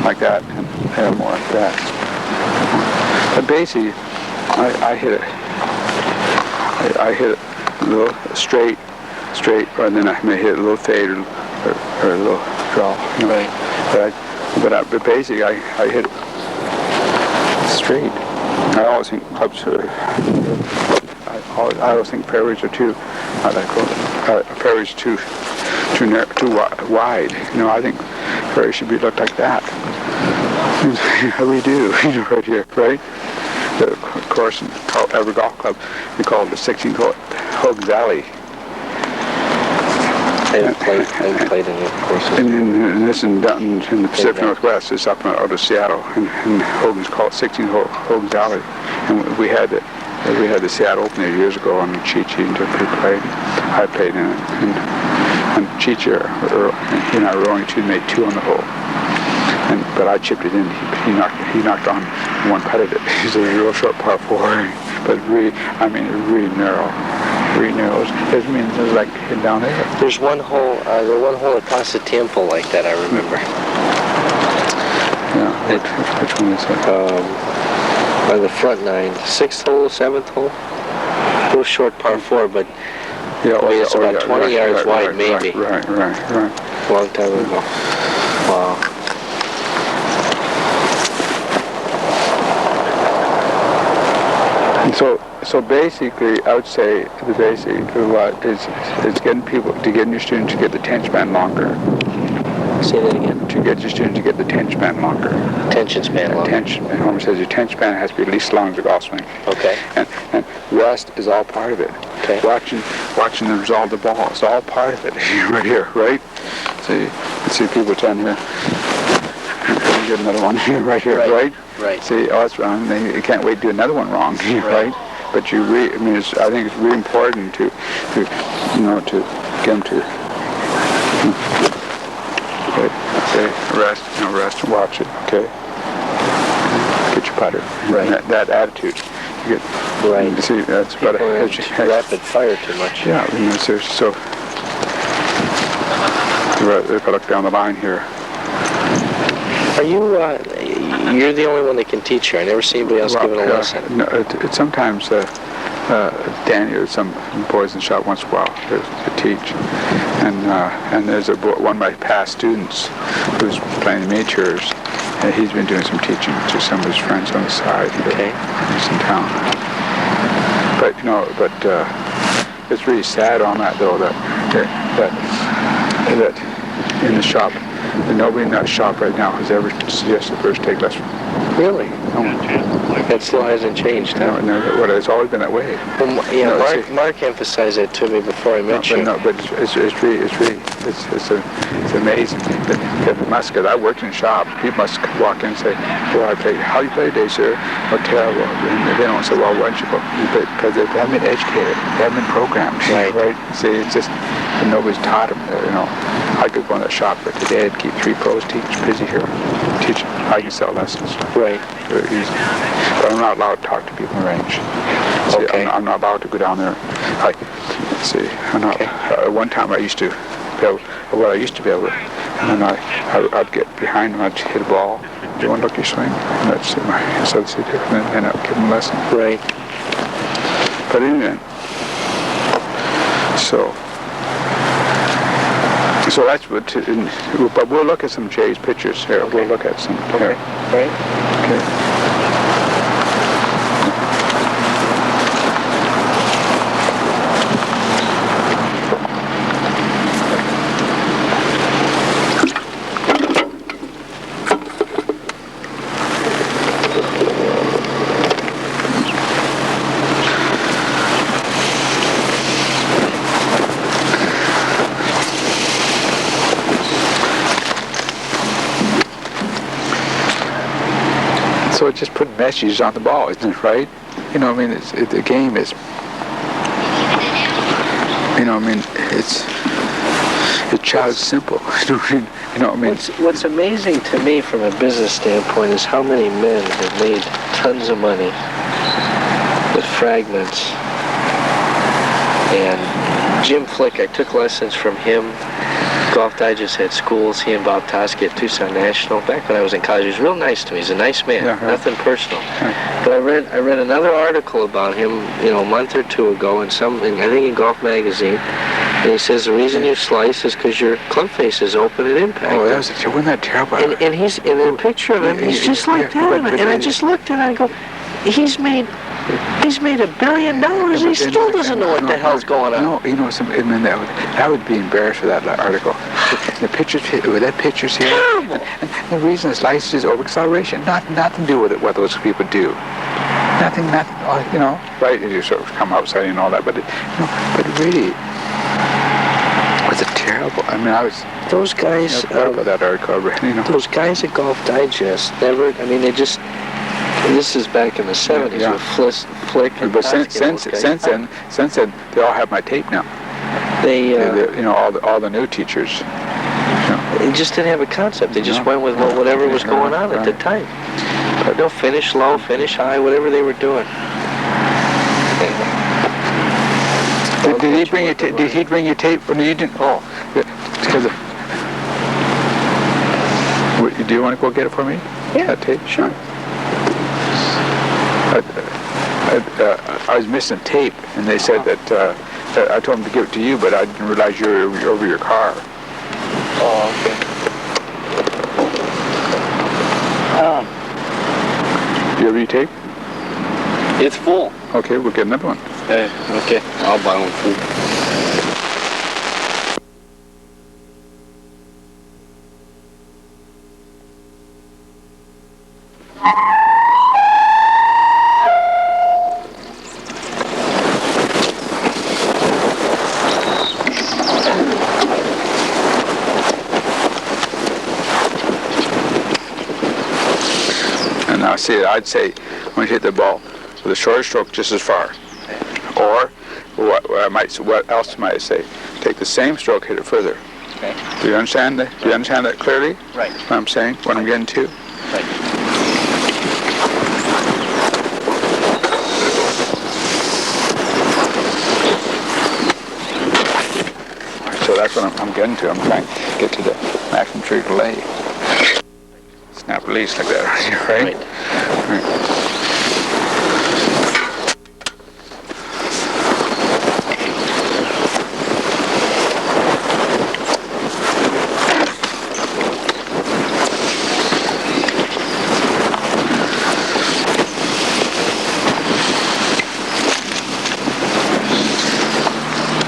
like that and have more like that. But basically, I hit it. I hit it a little straight, and then I may hit a little fade or a little draw. Right. But basically, I hit it straight. I always think clubs are. I always think fairways are too. Fairways are too wide. I think fairways should be looked like that. We do, right here, right? Of course, in every golf club, we call it the 16th hole Hogan's Alley. I haven't played any courses. And this in the Pacific Northwest. It's up out of Seattle, and Hogan's called 16th hole Hogan's Alley. And we had the Seattle Open there years ago on Chi-Chi, and different people played. I played in it, and Chi-Chi, were only made two on the hole. But I chipped it in. He knocked on one putted it. He's a real short par 4, but really narrow. Really narrow. There's like down there. There's one hole across the temple like that. I remember. Yeah. Which one is that? By the front nine, 6th hole, 7th hole. A little short par 4, but it's about 20 yards wide, maybe. Right. Long time ago. Wow. And so basically, I would say the basic is getting your students to get the attention span longer. Say that again. To get your students to get the attention span longer. Attention span longer. Homer says your attention span has to be at least as long as a golf swing. Okay. And rest is all part of it. Okay. Watching them resolve the ball is all part of it. Right here, right? See people down here. Get another one right here, right? Right. See, that's wrong. You can't wait to do another one wrong, right? But I think it's really important to get them to rest and watch it, okay? Get your putter. Right. That attitude. You get, right. See, that's about rapid fire too much. Yeah, so if I look down the line here. Are you, you're the only one that can teach here. I never see anybody else giving a lesson. No, sometimes Danny or some boys in the shop once in a while to teach. And there's one of my past students who's playing miniatures, and he's been doing some teaching to some of his friends on the side here. He's in town. But it's really sad on that though that in the shop, nobody in that shop right now has ever suggested first take lessons. Really? That still hasn't changed, huh? No, well, it's always been that way. Well, Mark emphasized that to me before I met you. But it's amazing. Because I worked in a shop, people must walk in and say, "Well, I played. How do you play today, sir?" "Oh, terrible." And they don't say, "Well, why don't you go?" Because they haven't been educated, they haven't been programmed. Right? See, it's just nobody's taught them. I could go in that shop, but today I'd keep 3 pros busy here teaching. I can sell lessons. Right. Very easy. But I'm not allowed to talk to people in the range. See, Okay. I'm not allowed to go down there. I'm not. One time I used to be able, and then I'd get behind them, I'd hit a ball. "Do you want to look at your swing?" And I'd sit my associate here, and I'd give them a lesson. Right. But anyway, So that's what. But we'll look at some Jay's pictures here. Okay. We'll look at some. Okay. Right. Okay. So it's just putting messages on the ball, isn't it, right? You know, I mean, the game is, you know, I mean, it's child simple. You know, I mean. What's amazing to me from a business standpoint is how many men have made tons of money with fragments. And Jim Flick, I took lessons from him. Golf Digest had schools. He and Bob Toski at Tucson National. Back when I was in college, he was real nice to me. He's a nice man. Yeah, right. Nothing personal. Right. But I read another article about him, you know, a month or two ago, I think in Golf Magazine. And he says the reason you slice is because your club face is open at impact. Oh, wasn't that terrible? And in a picture of him, he's just like that. And I just looked and I go, he's made $1 billion. He still doesn't know what the hell's going on. No, you know, I mean, I would be embarrassed with that article. The pictures, with that pictures here. Terrible. And the reason is license is over acceleration. Nothing to do with it, what those people do. Nothing, you know, right? You sort of come outside and all that, but really, was it terrible? I mean, I was. Those guys. About that article, you know. Those guys at Golf Digest never. I mean, they just. This is back in the 70s with Flick and But Toski, since then, they all have my tape now. They you know, all the new teachers. You know. They just didn't have a concept. They just went with whatever was going on at the time. But they'll finish low, finish high, whatever they were doing. Did he bring you? Did he bring you tape? No, you didn't. Oh, because of. Do you want to go get it for me? Yeah, that tape. sure. I was missing tape, and they said that I told them to give it to you, but I didn't realize you were over your car. Oh, okay. Do you have your tape? It's full. Okay, we'll get another one. Okay, I'll buy one full. Now, see, I'd say when you hit the ball with a shorter stroke just as far. Or, what else might I say? Take the same stroke, hit it further. Okay. Do you understand that? Do you understand that clearly? Right. What I'm saying? What I'm getting to? Right. So that's what I'm getting to. I'm trying to get to the maximum trigger delay. Snap release like that, right? Right.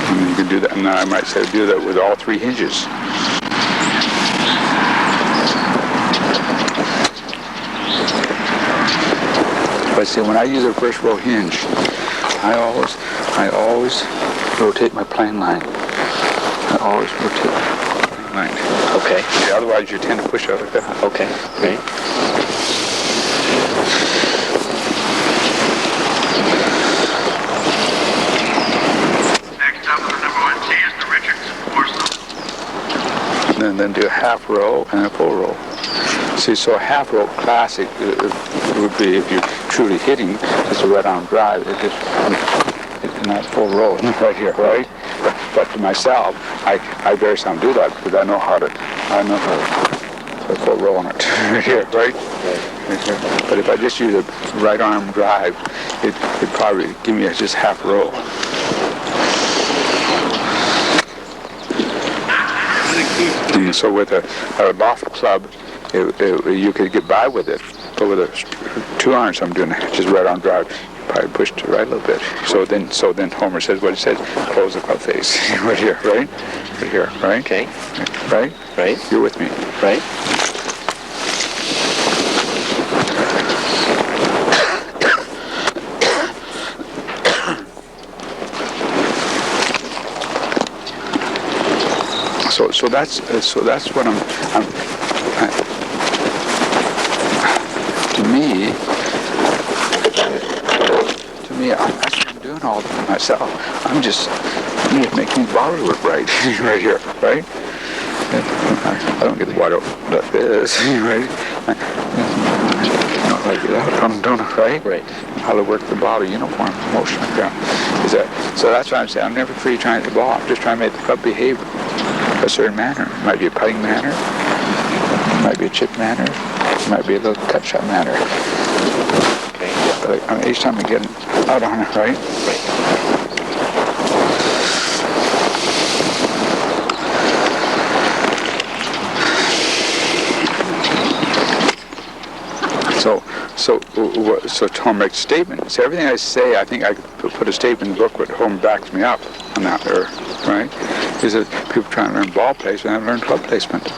And you can do that, and I might say do that with all three hinges. But see, when I use a first row hinge, I always rotate my plane line. I always rotate my plane line. Okay. Yeah, otherwise you tend to push out like that. Okay. Right. Next up on the number 1 tee is the Richards foursome. And then do a half row and a full row. See, so a half row classic would be if you're truly hitting just a right arm drive. It's not full row right here, right? But to myself, I very seldom do that because I know how to put a full row on it right here, right? But if I just use a right arm drive, it'd probably give me just half row. So with a loft club, you could get by with it, but with a 2-iron, so I'm doing just right on drive, probably push to the right a little bit. So then Homer says what he says, close the club face. Right here, right? Right here, right? Okay. Right? Right. You're with me. Right. So that's what I'm to me, that's what I'm doing all by myself. I'm just making the bottle work right, right here, right? I don't get the water like this, right? Not like that, don't I, right? Right. How to work the bottle, uniform, motion like that. So that's why I'm saying I'm never free trying to hit the ball. I'm just trying to make the club behave a certain manner. It might be a putting manner, it might be a chip manner, it might be a little cut shot manner. Okay. But each time I get out on it, right? Right. So Homer makes a statement. So everything I say, I think I could put a statement in the book where Homer backs me up on that there, right? He says people trying to learn ball placement and learn club placement.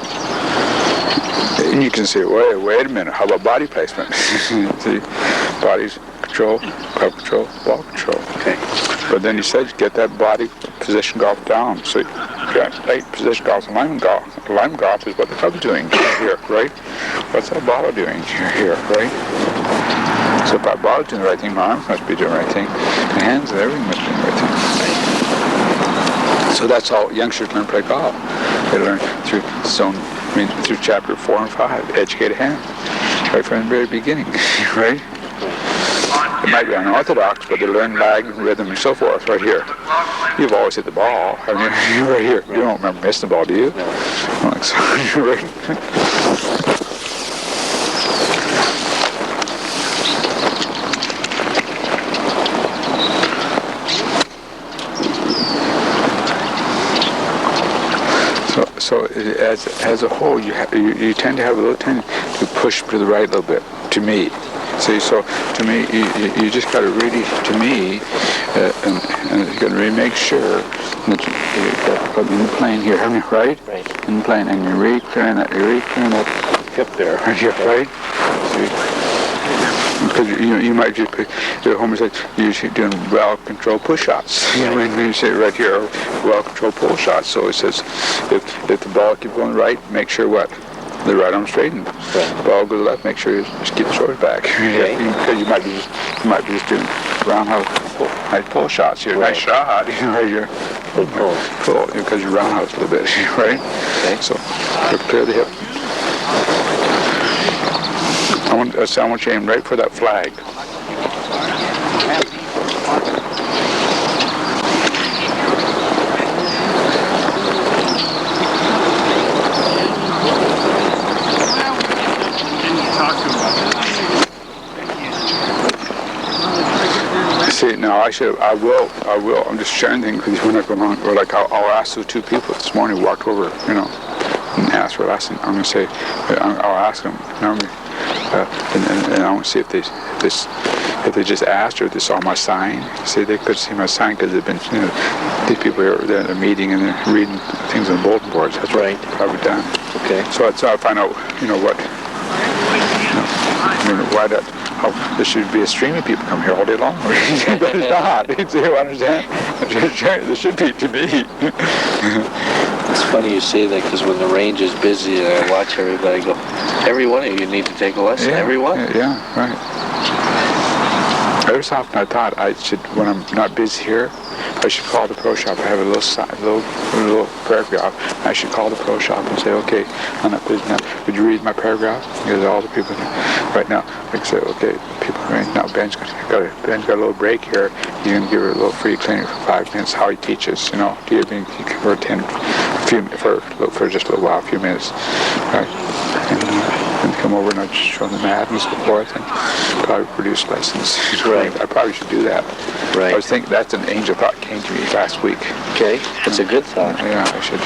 And you can say, wait a minute, how about body placement? See, body's control, club control, ball control. Okay. But then he says, get that body position golf down. So you got late position golf and line golf. Line golf is what the club's doing here, right? What's that ball doing here, right? So if my body's doing the right thing, my arms must be doing the right thing, my hands and everything must be doing the right thing. So that's how youngsters learn to play golf. They learn through chapter 4 and 5, educated hand, right from the very beginning, right? It might be unorthodox, but they learn lag, rhythm, and so forth right here. You've always hit the ball, haven't you? Right here. You don't remember missing the ball, do you? No. Like so, right? So as a whole, you tend to have a little tendency to push to the right a little bit, to me. See, so to me, you just got to really, to me, and you got to really make sure that you're in the plane here, haven't you, right? Right. In the plane, and you're really clearing that hip there, right? See? Because you might just pick, Homer said, you're doing well-controlled push-shots. Right. When you say right here, well-controlled pull shots. So it says, if the ball keeps going right, make sure what? The right arm straightened. Right. Ball goes left, make sure you just keep the shoulders back. Okay. Because you might be just doing roundhouse nice pull shots here. Right. Nice shot, right here. Pull, because you roundhouse a little bit, right? Okay. So clear the hip. I want you to aim right for that flag. See, now I will, I'm just sharing things with you when I go on, or like I'll ask those two people this morning who walked over, and ask for last thing. I'm going to say, I'll ask them, and I want to see if they just asked or if they saw my sign. See, they could see my sign because they've been, these people here, they're in a meeting and they're reading things on bulletin boards. That's right. What I've probably done. Okay. So I'll find out, what, why that. There should be a stream of people come here all day long. But it's not. Do you understand? There should be to me. It's funny you say that because when the range is busy, I watch everybody go, every one of you need to take a lesson. Yeah, every one. Yeah, right. Every so often I thought I should, when I'm not busy here, I should call the pro shop. I have a little paragraph. I should call the pro shop and say, okay, I'm not busy now. Would you read my paragraph? Because all the people right now, I can say, okay, people right now, Ben's got a little break here. You're going to give her a little free clinic for 5 minutes. How he teaches, do you think for just a little while, a few minutes, right? And come over and I'd show them the mat and so forth, and probably produce lessons. Right. I probably should do that. Right. I was thinking that's an angel thought came to me last week. Okay, that's a good thought. Yeah, I should.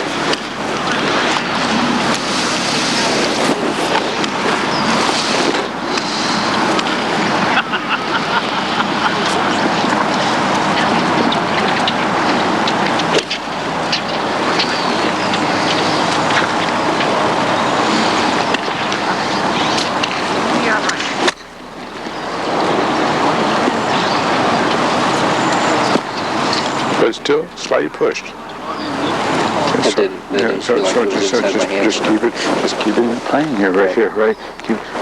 but still slightly pushed. That didn't feel like it was inside my hand. Just keep it playing here, right here, right.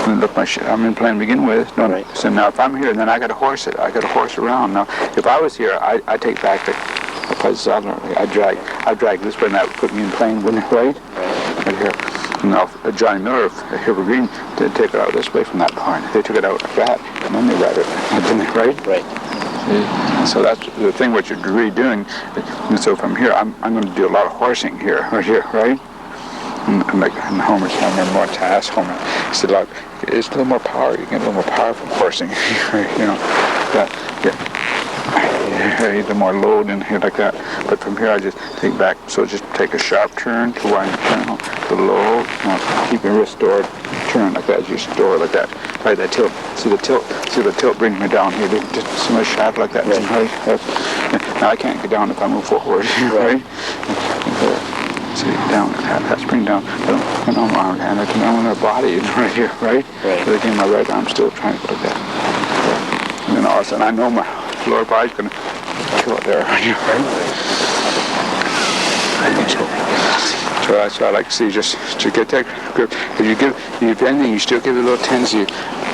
Look, I'm in playing to begin with. No, Right. So now if I'm here, then I got to horse it. I got to horse around. Now, if I was here, I take back the places I drag this way, and that would put me in playing, wouldn't it, right? Right here. Now, Johnny Miller, Hilbert Green, didn't take it out this way from that point. They took it out like that, and then they read it, didn't they, right? Right. So that's the thing what you're really doing. And so from here, I'm going to do a lot of horsing here, right? And Homer's, I remember more to ask Homer. He said, look, it's a little more power. You get a little more power from horsing, you know. The more load in here like that. But from here, I just take back. So just take a sharp turn to wind the channel, to low, keep your wrist stored, turn like that. You store like that. Right, that tilt. See the tilt brings me down here. Just see my shaft like that. Right. Now I can't get down if I move forward. Right. See, down, that's bring down. I don't know my arm hand. I can on their body right here, right? But again, my right arm's still trying to put that. And then all of a sudden, I know my lower body's going to kill it there, right? So that's what I like to see, just to get that grip. If anything, you still give it a little tendency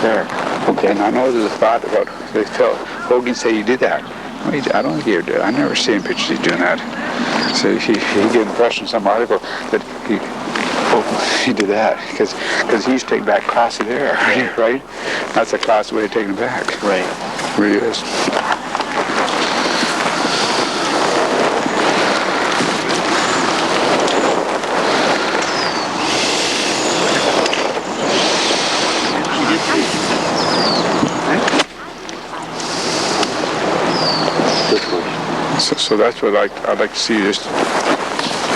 there. Okay. And I know there's a thought about, they felt, Hogan say you did that. I don't think he ever did. I never seen pictures he's doing that. So he gave the impression in some article that he did that because he used to take back classy there, right? That's a classy way of taking it back. Right. It really is. So that's what I'd like to see, just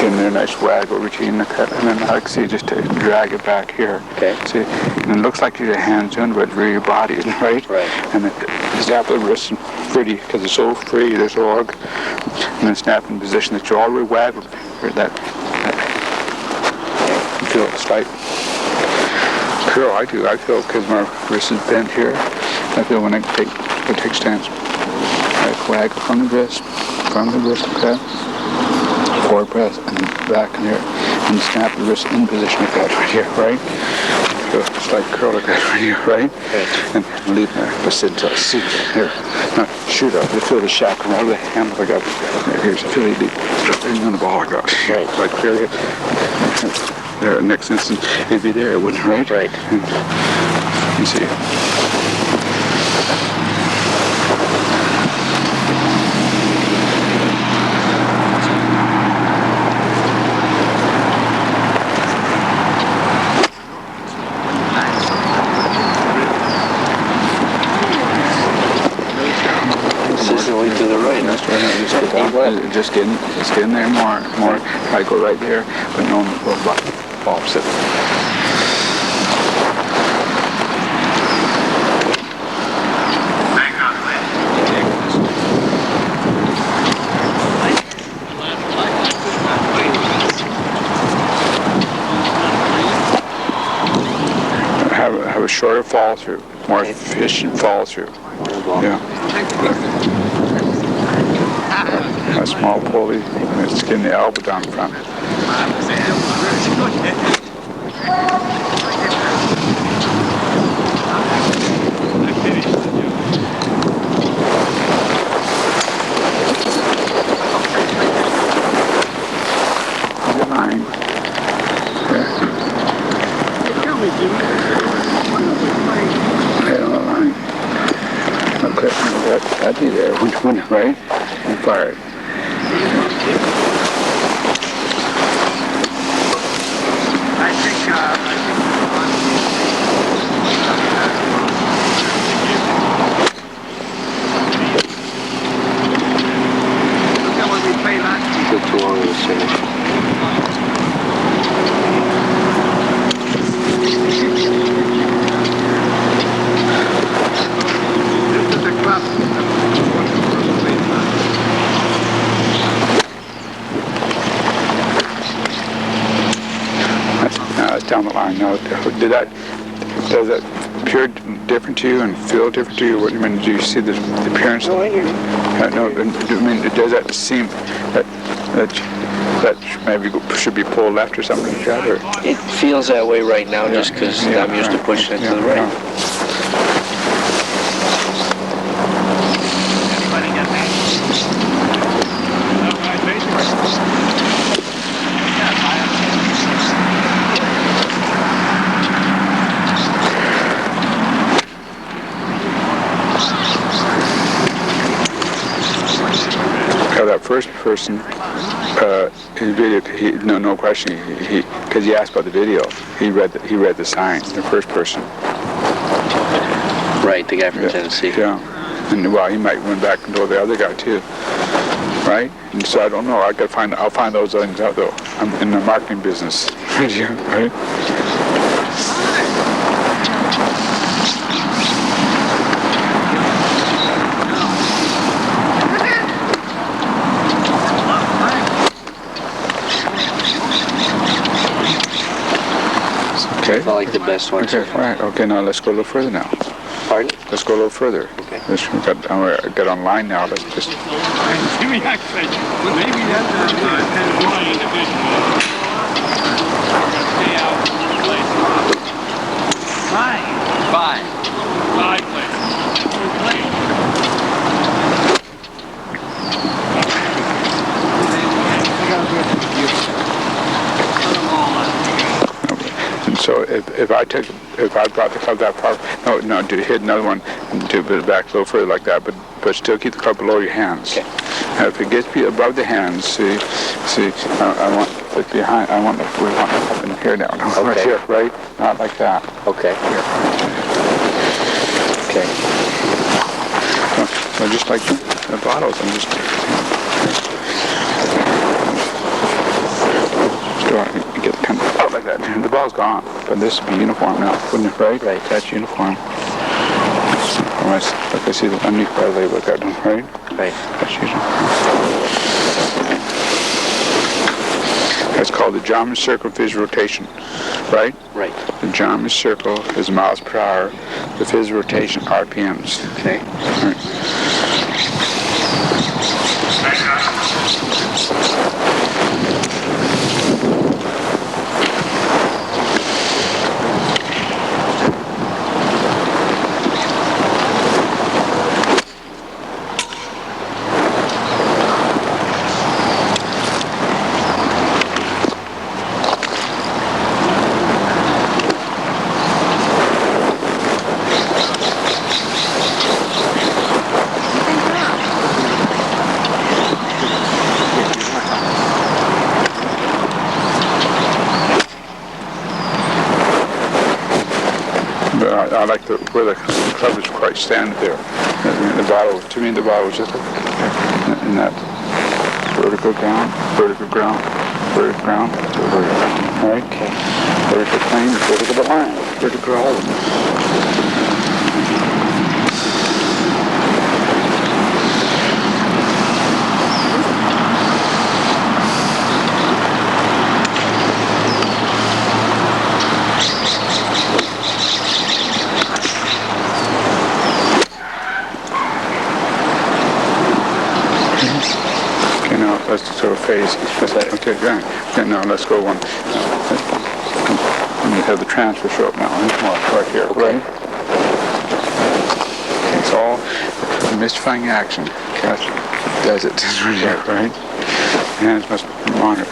getting there, nice waggle routine, and then I'd like to see just to drag it back here. Okay. See, and it looks like your hands under, but it's really your body, isn't it, right? Right. And then snap the wrist pretty, because it's so free, there's log, and then snap in position that you already waggle that you feel a slight curl. I do. I feel because my wrist is bent here. I feel when I take stance. I waggle from the wrist like that, forward press, and then back in here, and snap the wrist in position like that right here, right? So just like curl like that right here, right? And leave there, just sit until I see here. Now shoot up, you feel the shaft come out of the hand like that. Here's a really deep, and on the ball like that. Right. Like clear here. There, next instant, it'd be there, it wouldn't, right? Right. And you see. To the right. That's right. Just getting there more. I go right there, but no opposite. Have a shorter fall through, more efficient fall through. Yeah. A small pulley, and it's getting the elbow down front. The line. Right on the line. Okay, that'd be there, wouldn't it, right? And fire it. Too long to finish. That's down the line now. Does that appear different to you and feel different to you? What do you mean? Do you see the appearance? No, I hear you. No, I mean, does that seem that maybe should be pulled left or something like that? Or? It feels that way right now just because I'm used to pushing it to the right. Everybody get me? That first person, his video, no question, because he asked about the video, he read the sign, the first person. Right, the guy from Tennessee. Yeah, and well, he might went back and told the other guy too, right? And so I don't know. I'll find those things out though. I'm in the marketing business, right? Okay. I like the best one. Okay, right. Okay, now let's go a little further now. Pardon? Let's go a little further. Okay. I'm gonna get online now. Let's just. Maybe that's kind of one individual. Stay out of one place. Five And so if I brought the club that far, no, to hit another one and to put it back a little further like that, but still keep the club below your hands. Okay. Now, if it gets above the hands, see, I want it behind. We want it up in here now. Okay. Right here, right? Not like that. Okay. Here. Okay. So just like the bottles, I'm just. Get kind of out like that. The ball's gone, but this would be uniform now, wouldn't it? Right? Right. That's uniform. Like I see the underneath by the label, right? Right. That's uniform. That's called the geometry circle phase rotation, right? Right. The geometry circle is miles per hour. The phase rotation RPMs. Okay. Right. I like where the club is quite standing there. The bottle, to me, the bottle was just like in that vertical ground, right? Okay. Vertical plane, vertical line, vertical. Let's sort of phase. Okay, right. Okay, now let's go one. Let me have the transfer show up now. Right here, right? Okay, it's all mystifying action. That does it. Right? Hands must monitor.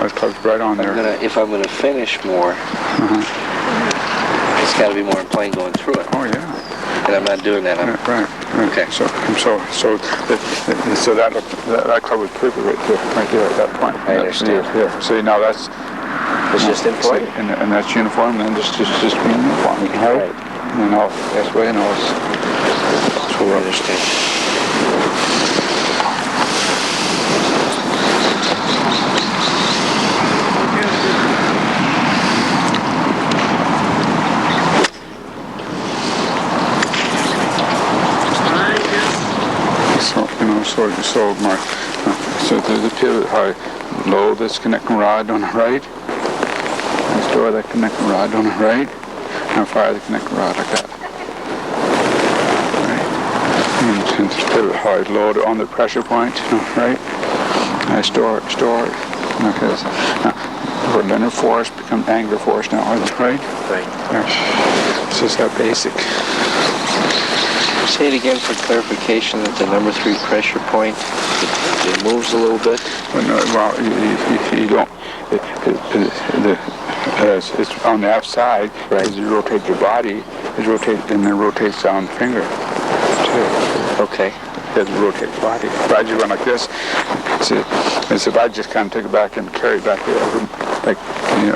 That club's right on there. If I'm gonna finish more, it's got to be more in plane going through it. Oh yeah. And I'm not doing that. Right. Okay. So that club was perfect right there at that point. I understand. Here. See, now that's It's just in plane. And that's uniform, and then just being uniform. Right. And all this way, and all this. I understand. So, so there's a pivot high low that's connecting rod on the right. Store that connecting rod on the right. And fire the connecting rod like that. Right. And pivot high low on the pressure point, right? I store it. Okay. Now, linear force becomes angular force now, right? Right. Yeah. It's just that basic. Say it again for clarification that the number 3 pressure point, it moves a little bit. Well, you don't. It's on the aft side. Right. As you rotate your body, it rotates and then rotates down the finger too. Okay. As you rotate the body. If I just went like this, as if I just kind of took it back and carried it back here, I wouldn't,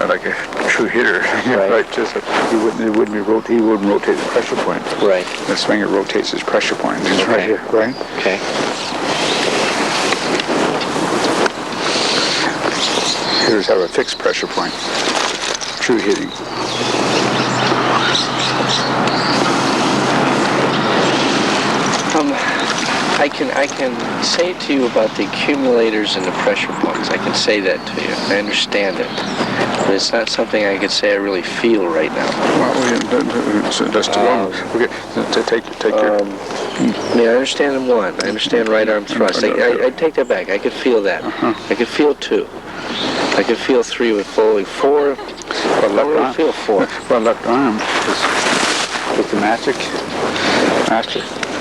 like a true hitter. Right. Just he wouldn't rotate the pressure point. Right. The swinger rotates his pressure point. It's right here, right? Okay. Hitters have a fixed pressure point. True hitting. I can say to you about the accumulators and the pressure points. I can say that to you. I understand it. But it's not something I can say I really feel right now. Well, so that's the wrong. Okay, so take your. I understand them one. I understand right arm thrust. I take that back. I could feel that. I could feel 2. I could feel 3 with flowing. 4. Well, I really feel 4. Well, left arm is the magic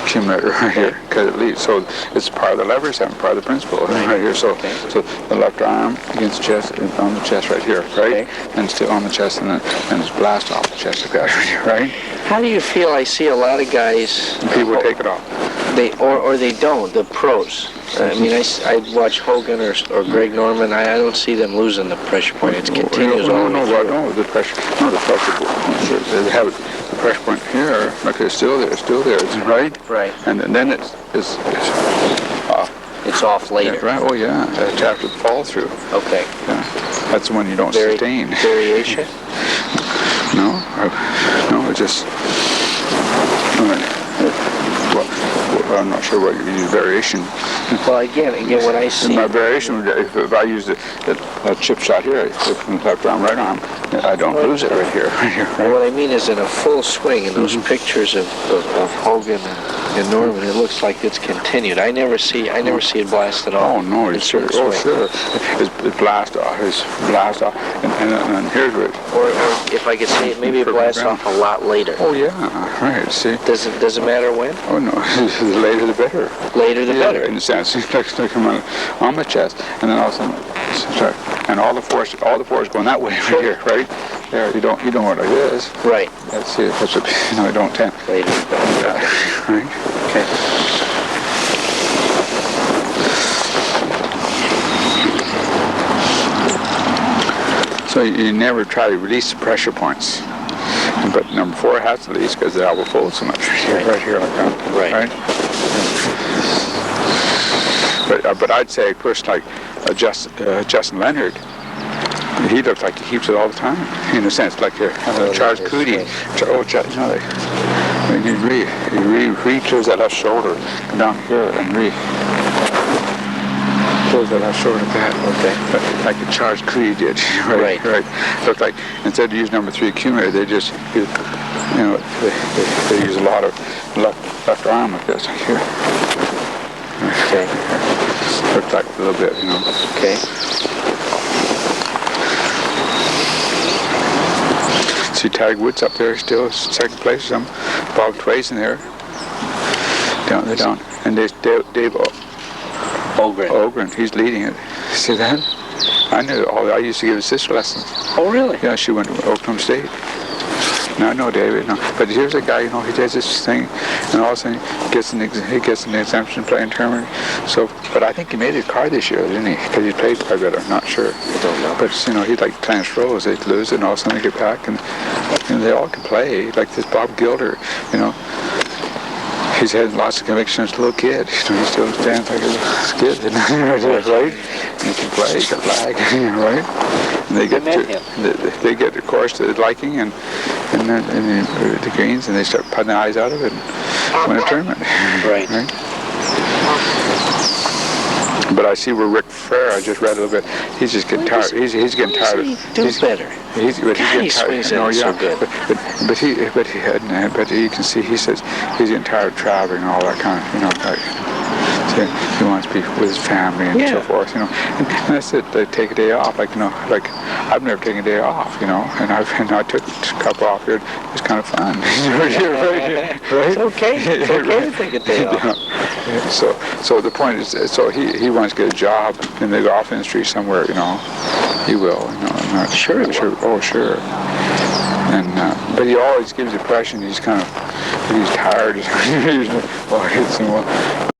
accumulator right here, because it leads. So it's part of the leverage, part of the principle right here. So, so the left arm against the chest, on the chest right here, right, and still on the chest, and it's blast off the chest like that right here, right. How do you feel? I see a lot of guys. People take it off. They or they don't. The pros. I mean, I watch Hogan or Greg Norman. I don't see them losing the pressure point. It continues all the way through. No, the pressure. No, the pressure. They have the pressure point here. Like it's still there, right? Right. And then it's off. It's off later. Yeah, right. Oh yeah. It's after the fall through. Okay. Yeah. That's the one you don't sustain. Variation. No, it's just. Well, I'm not sure what you use variation. Well, again, what I see. My variation, if I use a chip shot here, from left arm, right arm, I don't lose it right here. Right? What I mean is, in a full swing, in those pictures of Hogan and Norman, it looks like it's continued. I never see it blast at all. Oh no, it's sure. Oh sure, it's blast off. And here's where. Or if I could say it, maybe it blasts off a lot later. Oh yeah, right. See. Does it matter when? Oh no, the later the better. Later the better. In a sense, it's like on my chest, and then all of a sudden, and all the force going that way right here, right? There, you don't know what it is. Right. That's it. That's what I don't tend. Later the better. Right. Okay. So you never try to release the pressure points. But number 4 has to release because the elbow folds so much right here like that. Right. But I'd say, of course, like Justin Leonard, he looks like he keeps it all the time, in a sense, like Charles Cootie. He re-clears that left shoulder down here and close that left shoulder like that. Okay. Like Charles Cootie did. Right. Looked like instead of using number 3 accumulator, they just use, they use a lot of left arm like this like here. Okay. Looked like a little bit, Okay. See Tiger Woods up there still, second place. Some Bob Tways in there. Down. And there's Dave Ogren. He's leading it. See that? I used to give his sister lessons. Oh, really? Yeah, she went to Oklahoma State. No, I know David. No, but here's a guy. He does this thing, and all of a sudden he gets an exemption playing tournament. So, but I think he made a card this year, didn't he? Because he played quite better. I'm not sure. I don't know. But he'd like Clarence Rose. They'd lose it, and all of a sudden they get back, and they all can play. Like this Bob Gilder, He's had lots of convictions as a little kid. He still stands like a little kid, right? And he can play, he can flag, right? And they get, of course, the liking and the greens, and they start putting the eyes out of it and win a tournament. Right. I see where Rick Fair, I just read a little bit. He's just getting tired. He's getting tired. Do better. He's God, getting he tired. swings in so good. But you can see he says he's getting tired of traveling and all that kind of, like, he wants to be with his family and so forth, And that's it. They take a day off, like I've never taken a day off, and I took a couple off here. It was kind of fun. Right? It's okay. It's okay to take a day off. So the point is, so he wants to get a job in the golf industry somewhere, He will, I'm not Sure he will. Oh, sure. And but he always gives the impression he's tired.